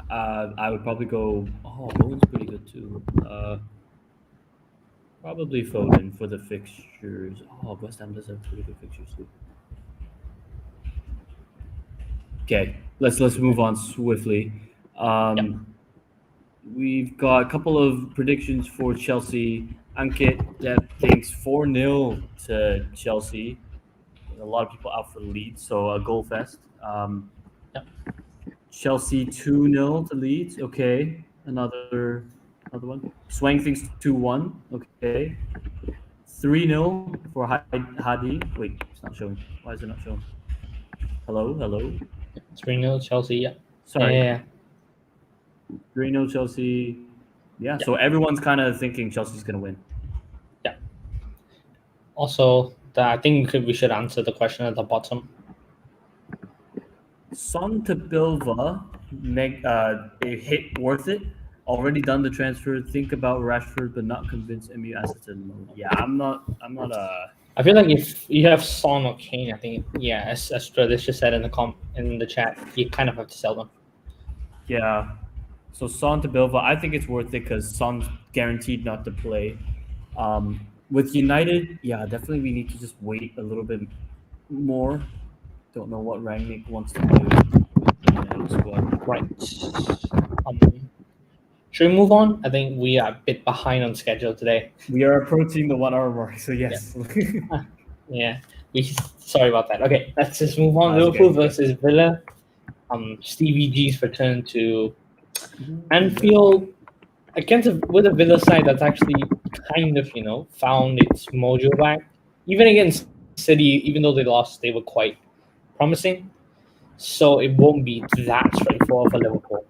I would probably go... Oh, Bowen's pretty good, too. Probably Foden for the fixtures. Oh, West Ham does have pretty good fixtures, too. Okay, let's move on swiftly. We've got a couple of predictions for Chelsea. Ankit that thinks 4-0 to Chelsea. A lot of people out for Leeds, so a goal fest. Chelsea 2-0 to Leeds. Okay, another one. Swang thinks 2-1. Okay, 3-0 for Hadi. Wait, it's not showing. Why is it not showing? Hello. 3-0 Chelsea, yeah. Sorry. Yeah. 3-0 Chelsea. Yeah, so everyone's kind of thinking Chelsea's going to win. Yeah. Also, I think we should answer the question at the bottom. Son to Bilva, a hit worth it? already done the transfer. Think about Rashford, but not convinced MU assets are low. Yeah, I'm not. I feel like if you have Son or Kane, I think as Tradish just said in the chat, you kind of have to sell them. Yeah. So Son to Bilva, I think it's worth it because Son's guaranteed not to play. With United, yeah, definitely we need to just wait a little bit more. Don't know what Rangnick wants to do. Right. Should we move on? I think we are a bit behind on schedule today. We are approaching the 1 hour mark, so yes. Yeah. Sorry about that. Okay, let's just move on. Liverpool versus Villa. Stevie G's return to Anfield with a Villa side that's actually kind of, found its mojo back. Even against City, even though they lost, they were quite promising. So it won't be that straightforward for Liverpool.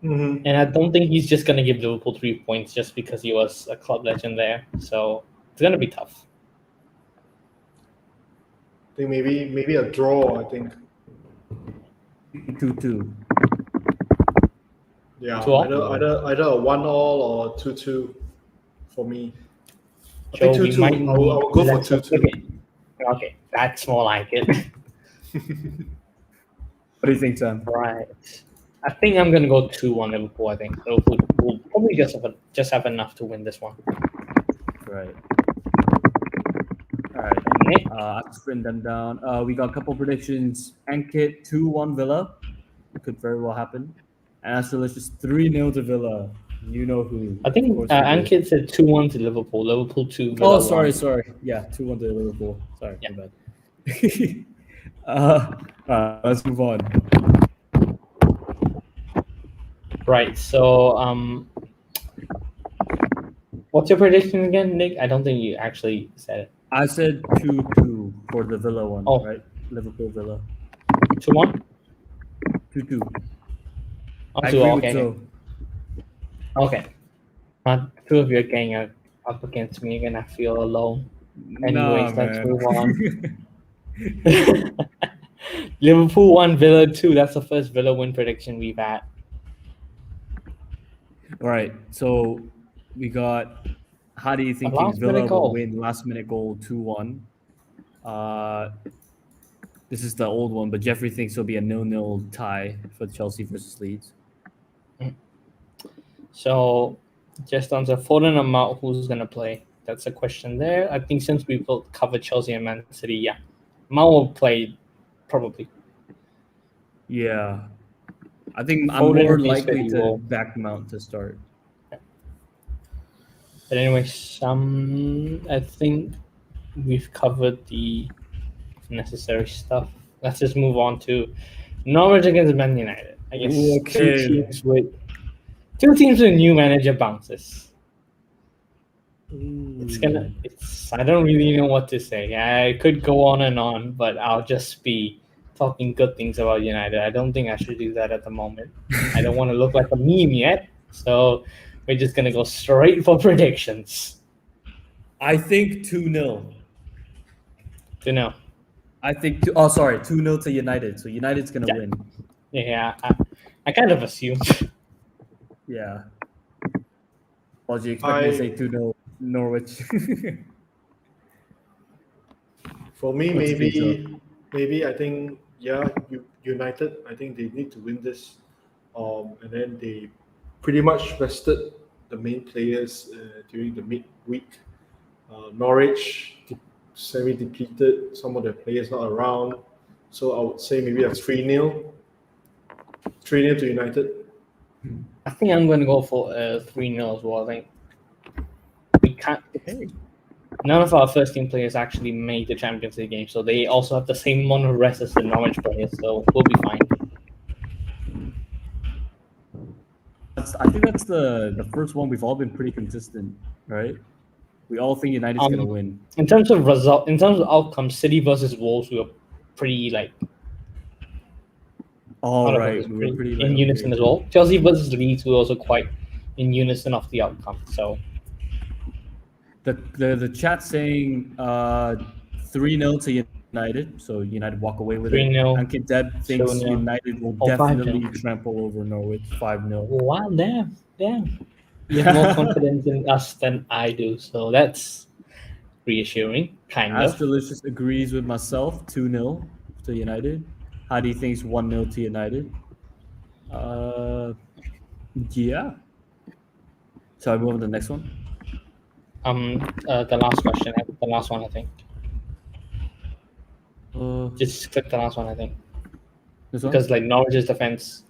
Mm-hmm. And I don't think he's just going to give Liverpool 3 points just because he was a club legend there. So it's going to be tough. I think maybe a draw, I think. 2-2. Yeah, either a 1-1 or 2-2 for me. I think 2-2. I will go for 2-2. Okay, that's more like it. What do you think, Sam? Right. I think I'm going to go 2-1 Liverpool. I think Liverpool will probably just have enough to win this one. Right. All right. I'll sprint them down. We got a couple predictions. Ankit 2-1 Villa. Could very well happen. And Astrolicious 3-0 to Villa. You know who. I think Ankit said 2-1 to Liverpool. Liverpool 2. Villa 1. 1. Sorry. Yeah, 2-1 to Liverpool. Sorry, my bad. Let's move on. Right. So, what's your prediction again, Nick? I don't think you actually said it. I said 2-2 for the Villa one, right? Liverpool Villa. 2-1? 2-2. Oh, 2, okay. Okay. Two of you are getting up against me again. I feel alone. Anyways, let's move on. Liverpool 1, Villa 2. That's the first Villa win prediction we've had. All right. So we got. How do you think Villa will win? Last minute goal 2-1. This is the old one, but Jeffrey thinks it'll be a 0-0 tie for Chelsea versus Leeds. So, just on the Foden and Mount, who's going to play? That's a question there. I think since we both covered Chelsea and Man City, yeah. Mount will play, probably. Yeah. I think I'm more likely to back Mount to start. But anyways, I think we've covered the necessary stuff. Let's just move on to Norwich against Man United. I guess two teams with new manager bounces. I don't really know what to say. I could go on and on, but I'll just be talking good things about United. I don't think I should do that at the moment. I don't want to look like a meme yet. So we're just going to go straight for predictions. I think 2-0. 2-0. I think 2-0 to United. So United's going to win. Yeah, I kind of assumed. Yeah. Well, do you expect me to say 2-0 Norwich? For me, maybe I think United. I think they need to win this, and then they pretty much rested the main players during the midweek. Norwich semi-depleted, some of the players not around, so I would say maybe a 3-0 to United. I think I'm going to go for 3-0 as well. I think we can't. None of our first team players actually made the Champions League game, so they also have the same amount of rest as the Norwich players, so we'll be fine. I think that's the first one we've all been pretty consistent, right? We all think United's going to win. In terms of outcome, City versus Wolves, we were pretty we were pretty in unison as well. Chelsea versus Leeds, we were also quite in unison of the outcome. So the chat saying 3-0 to United, so United walk away with 3-0. it. Ankit Deb thinks 2-0. United will Oh, 5-0. definitely trample over Norwich 5-0. Wow, damn. You have more confidence in us than I do, so that's reassuring, kind of. Astrolicious agrees with myself, 2-0 to United. Hadi thinks 1-0 to United. Yeah. Shall I move on to the next one? The last question, the last one, I think. Just click the last one, I think. This one? Because like Norwich's defense,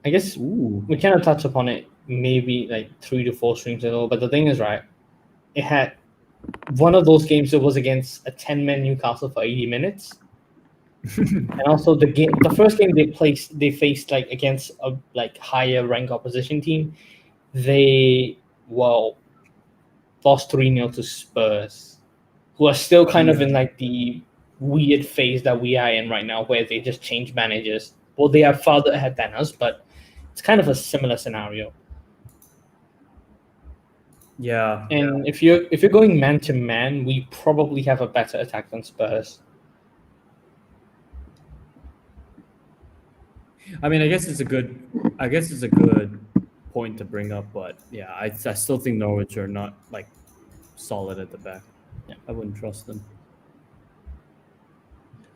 I guess we kind of touched upon it maybe like 3 to 4 streams ago. But the thing is, right, it had one of those games that was against a 10-man Newcastle for 80 minutes. And also the first game they faced like against a like higher rank opposition team, they lost 3-0 to Spurs, who are still kind of in like the weird phase that we are in right now, where they just change managers. Well, they are farther ahead than us, but it's kind of a similar scenario. Yeah. And if you're going man to man, we probably have a better attack than Spurs. I mean, I guess it's a good point to bring up, but yeah, I still think Norwich are not like solid at the back. Yeah. I wouldn't trust them.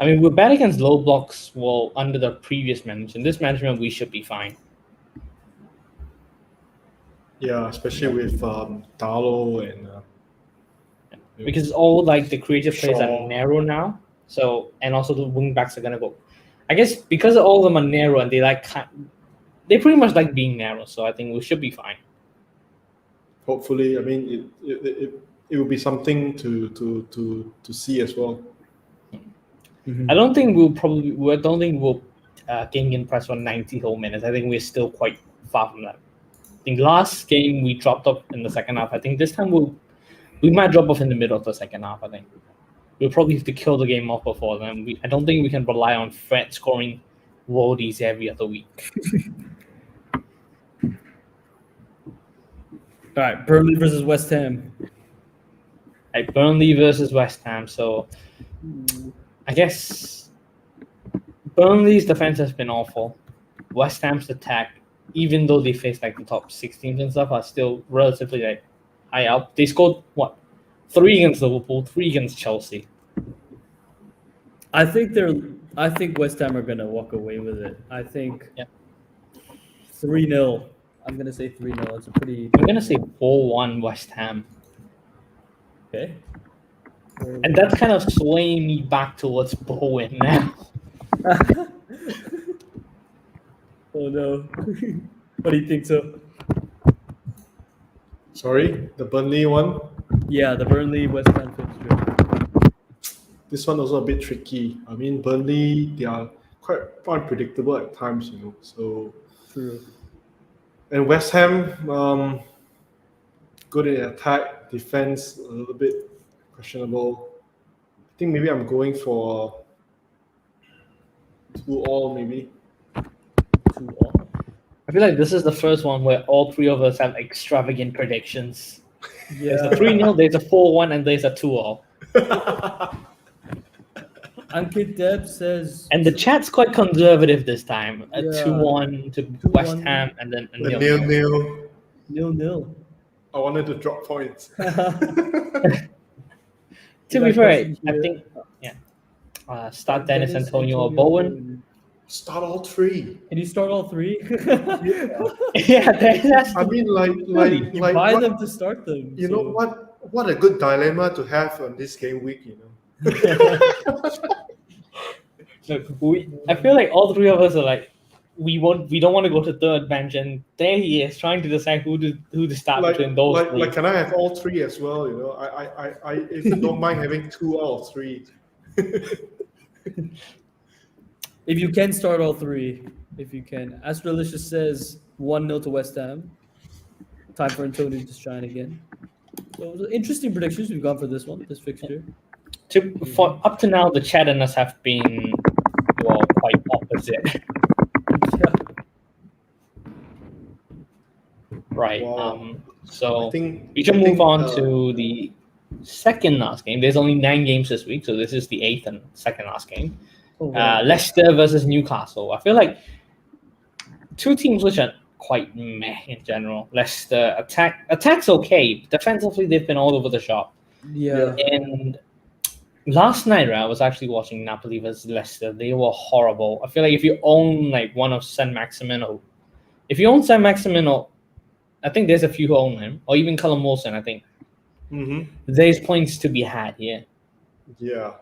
I mean, we're bad against low blocks. Well, under the previous management, this management we should be fine. Yeah, especially with Dalo and because all like the creative plays Shaw. are narrow now. So and also the wing backs are gonna go. I guess because all of them are narrow and they pretty much like being narrow. So I think we should be fine. hopefully, I mean, it will be something to see as well. Mm-hmm. I don't think we'll gain in press for 90 whole minutes. I think we're still quite far from that. I think last game we dropped off in the second half. I think this time we might drop off in the middle of the second half. I think we'll probably have to kill the game off before then. I don't think we can rely on Fred scoring worldies every other week. All right, Burnley versus West Ham. Like Burnley versus West Ham. So I guess Burnley's defense has been awful. West Ham's attack, even though they face like the top 6 teams and stuff, are still relatively like high up. They scored 3 against Liverpool, 3 against Chelsea. I think West Ham are gonna walk away with it. I think 3-0. I'm gonna say 3-0. It's a pretty. I'm gonna say 4-1 West Ham. Okay. And that's kind of swaying me back towards Bowen now. Oh no. What do you think so? Sorry, the Burnley one. Yeah, the Burnley West Ham fixture. This one also a bit tricky. I mean, Burnley, they are quite unpredictable at times, So True. And West Ham, good in attack, defense a little bit questionable. I think maybe I'm going for 2-2 maybe. 2-2. I feel like this is the first one where all 3 of us have extravagant predictions. Yeah. There's a 3-0, there's a 4-1, and there's a 2-2. Ankit Deb says. And the chat's quite conservative this time. A 2-1 to 2-1. West Ham, and then a 0-0. 0-0. I wanted to drop points. To be fair, I think start Dennis Antonio or Bowen. Start all 3. Can you start all 3? Yeah, that's. I mean, You buy them to start them. You know what? What a good dilemma to have on this game week. Look, I feel like all 3 of us are like, we don't want to go to third bench, and there he is trying to decide who to start between those 3. Like, can I have all 3 as well? I even don't mind having 2 out of 3. If you can start all 3, if you can. Astrolicious says 1-0 to West Ham. Time for Antonio to shine again. So interesting predictions we've gone for this fixture. Up to now, the chat and us have been quite opposite. Right. Wow. So I think we can move on to the second last game. There's only 9 games this week, so this is the 8th and second last game. Oh, wow. Leicester versus Newcastle. I feel like two teams which are quite meh in general. Leicester attack's okay. Defensively, they've been all over the shop. Yeah. And last night, right, I was actually watching Napoli versus Leicester. They were horrible. I feel like if you own like one of San Maximino, I think there's a few who own him, or even Callum Wilson, I think. Mm-hmm. There's points to be had here. Yeah.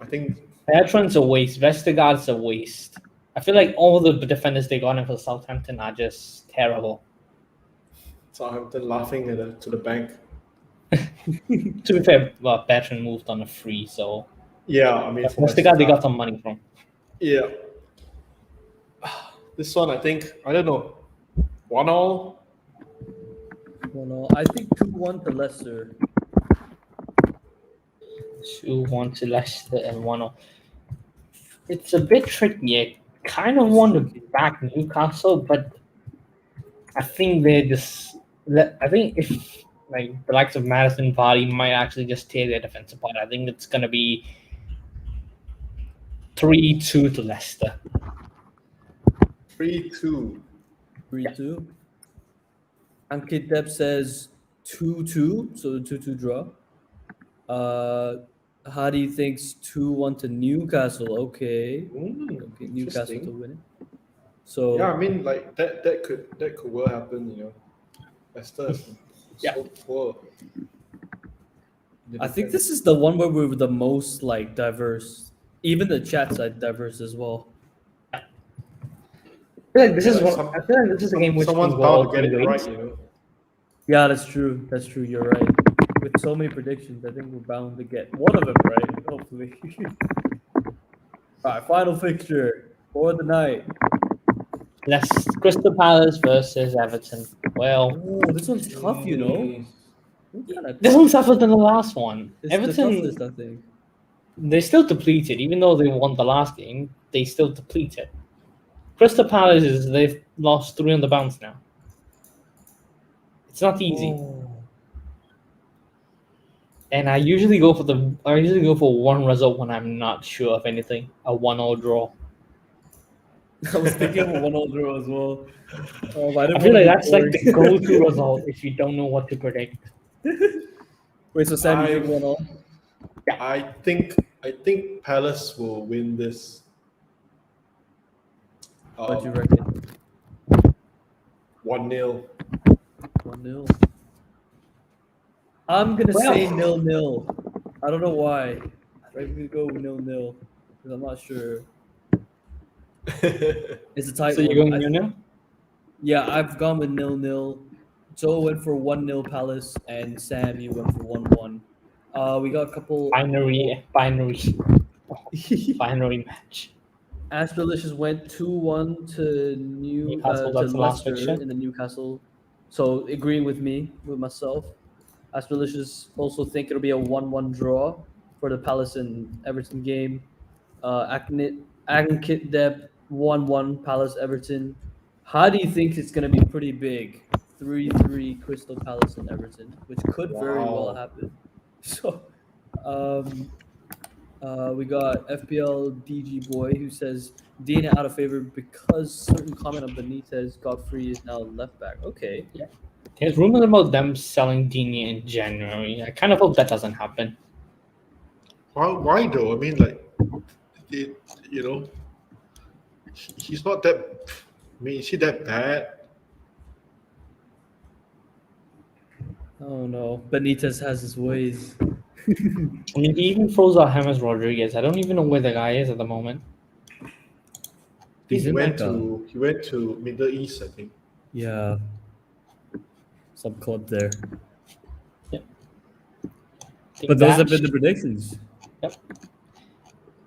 I think Bertrand's a waste. Vestergaard's a waste. I feel like all the defenders they got in for Southampton are just terrible. Southampton laughing to the bank. To be fair, Bertrand moved on a free, so Yeah, I mean, for Vestergaard they got some money from. Yeah. This one, I think, I don't know, 1-1. Well, no, I think 2-1 to Leicester. 2-1 to Leicester and 1-0. It's a bit tricky. I kind of want to back Newcastle, but I think I think if like the likes of Madison Vardy might actually just tear their defense apart. I think it's gonna be 3-2 to Leicester. 3-2. 3-2. Ankit Deb says 2-2, so 2-2 draw. Hadi thinks 2-1 to Newcastle. Okay, Newcastle to win it. So Yeah, I mean, like that could well happen, you know. Leicester is so poor. I think this is the one where we're the most like diverse. Even the chat side diverse as well. I feel like this is a game which someone's can bound go to get it both right, ways. you know. Yeah, that's true. That's true. You're right. With so many predictions, I think we're bound to get one of them right. Hopefully. All right, final fixture for the night. Crystal Palace versus Everton. Well, Oh, this one's tough, you know. this one's tougher than the last one. It's Everton, the toughest, I think. they're still depleted. Even though they won the last game, they still depleted. Crystal Palace they've lost 3 on the bounce now. It's not easy. Oh. And I usually go for one result when I'm not sure of anything. A 1-0 draw. I was thinking of a 1-0 draw as well. I feel like that's like the go-to result if you don't know what to predict. Wait, so Sam, you think 1-0? I think Palace will win this. What do you reckon? 1-0. 1-0. I'm gonna say 0-0. I don't know why. I'm gonna go 0-0 because I'm not sure. It's a tight So one. you're going 0-0? Yeah, I've gone with 0-0. Joe went for 1-0 Palace, and Sam, you went for 1-1. We got a couple Binary match. Astrolicious went 2-1 to Newcastle, to that's the last Leicester fixture. in the Newcastle. So agreeing with myself. Astrolicious also think it'll be a 1-1 draw for the Palace and Everton game. Ankit Deb 1-1 Palace Everton. How do you think it's gonna be pretty big? 3-3 Crystal Palace and Everton, which could very well happen. So we got FPL DG Boy who says Dina out of favor because certain comment of Benitez Godfrey is now left back. Okay. Yeah. There's rumors about them selling Dini in January. I kind of hope that doesn't happen. Why though? I mean, like, he's not that. I mean, is he that bad? Oh no, Benitez has his ways. I mean, he even froze out James Rodriguez. I don't even know where the guy is at the moment. He's He in went Mecca. to Middle East, I think. Yeah. Some club there. But those have been the predictions. Yep.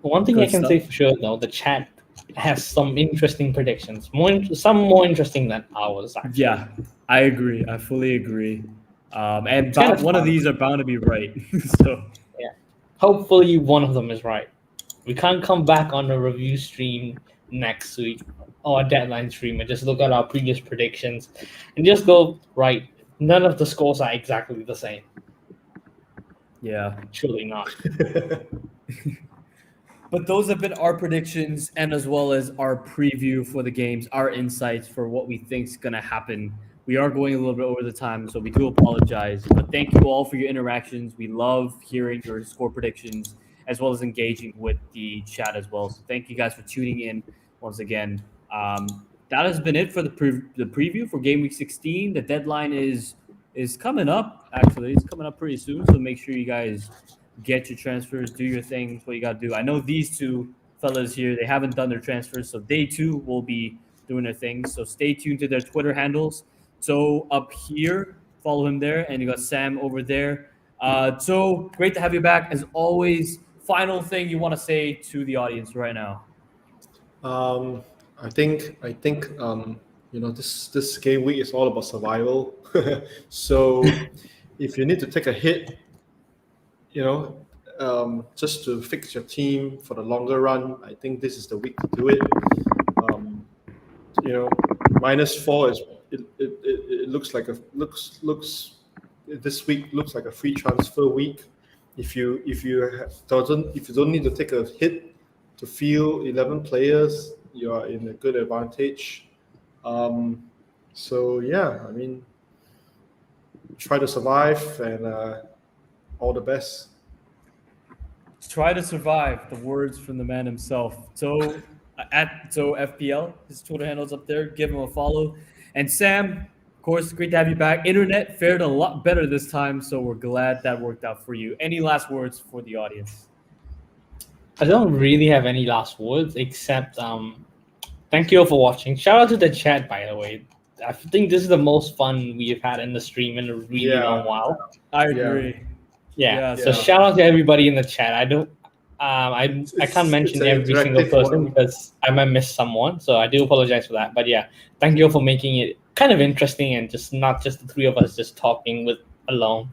One thing Good I can stuff. say for sure, though, the chat has some interesting predictions. Some more interesting than ours, actually. Yeah, I agree. I fully agree. And kind of one of fun. these are bound to be right. So Yeah. Hopefully, one of them is right. We can't come back on a review stream next week or a deadline stream and just look at our previous predictions and just go, right, None of the scores are exactly the same. Yeah. Surely not. But those have been our predictions and as well as our preview for the games, our insights for what we think is going to happen. We are going a little bit over the time, so we do apologize. But thank you all for your interactions. We love hearing your score predictions as well as engaging with the chat as well. So thank you guys for tuning in once again. That has been it for the preview for Game Week 16. The deadline is coming up. Actually, it's coming up pretty soon. So make sure you guys get your transfers, do your things, what you got to do. I know these two fellas here, they haven't done their transfers, so they too will be doing their things. So stay tuned to their Twitter handles. So up here, follow him there, and you got Sam over there. So great to have you back. As always, final thing you want to say to the audience right now? I think this game week is all about survival. So if you need to take a hit, just to fix your team for the longer run, I think this is the week to do it. -4 is it looks like this week looks like a free transfer week. If you don't need to take a hit to field 11 players, you are in a good advantage. So yeah, I mean, try to survive and all the best. Try to survive. The words from the man himself. So FPL, his Twitter handle's up there. Give him a follow. And Sam, of course, great to have you back. Internet fared a lot better this time, so we're glad that worked out for you. Any last words for the audience? I don't really have any last words except thank you all for watching. Shout out to the chat, by the way. I think this is the most fun we've had in the stream in a really long while. I agree. Yeah. So shout out to everybody in the chat. I can't mention every single person because I might miss someone. So I do apologize for that. But yeah, thank you all for making it kind of interesting and just not just the three of us just talking alone.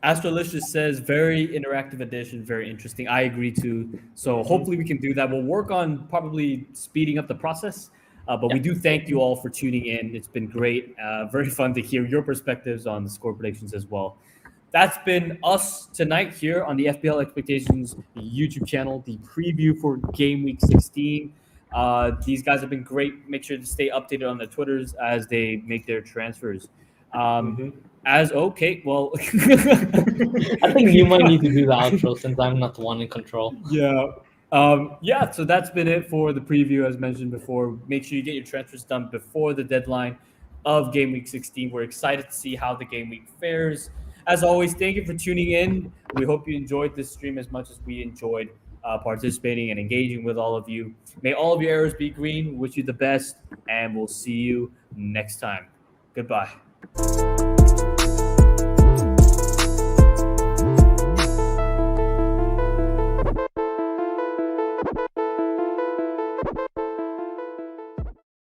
Astrolicious says, very interactive edition, very interesting. I agree too. So hopefully we can do that. We'll work on probably speeding up the process. But we do thank you all for tuning in. It's been great. Very fun to hear your perspectives on the score predictions as well. That's been us tonight here on the FPL Expectations YouTube channel, the preview for Game Week 16. These guys have been great. Make sure to stay updated on their Twitters as they make their transfers. Okay, well, I think you might need to do the outro since I'm not the one in control. Yeah. So that's been it for the preview, as mentioned before. Make sure you get your transfers done before the deadline of Game Week 16. We're excited to see how the game week fares. As always, thank you for tuning in. We hope you enjoyed this stream as much as we enjoyed participating and engaging with all of you. May all of your arrows be green. Wish you the best, and we'll see you next time. Goodbye.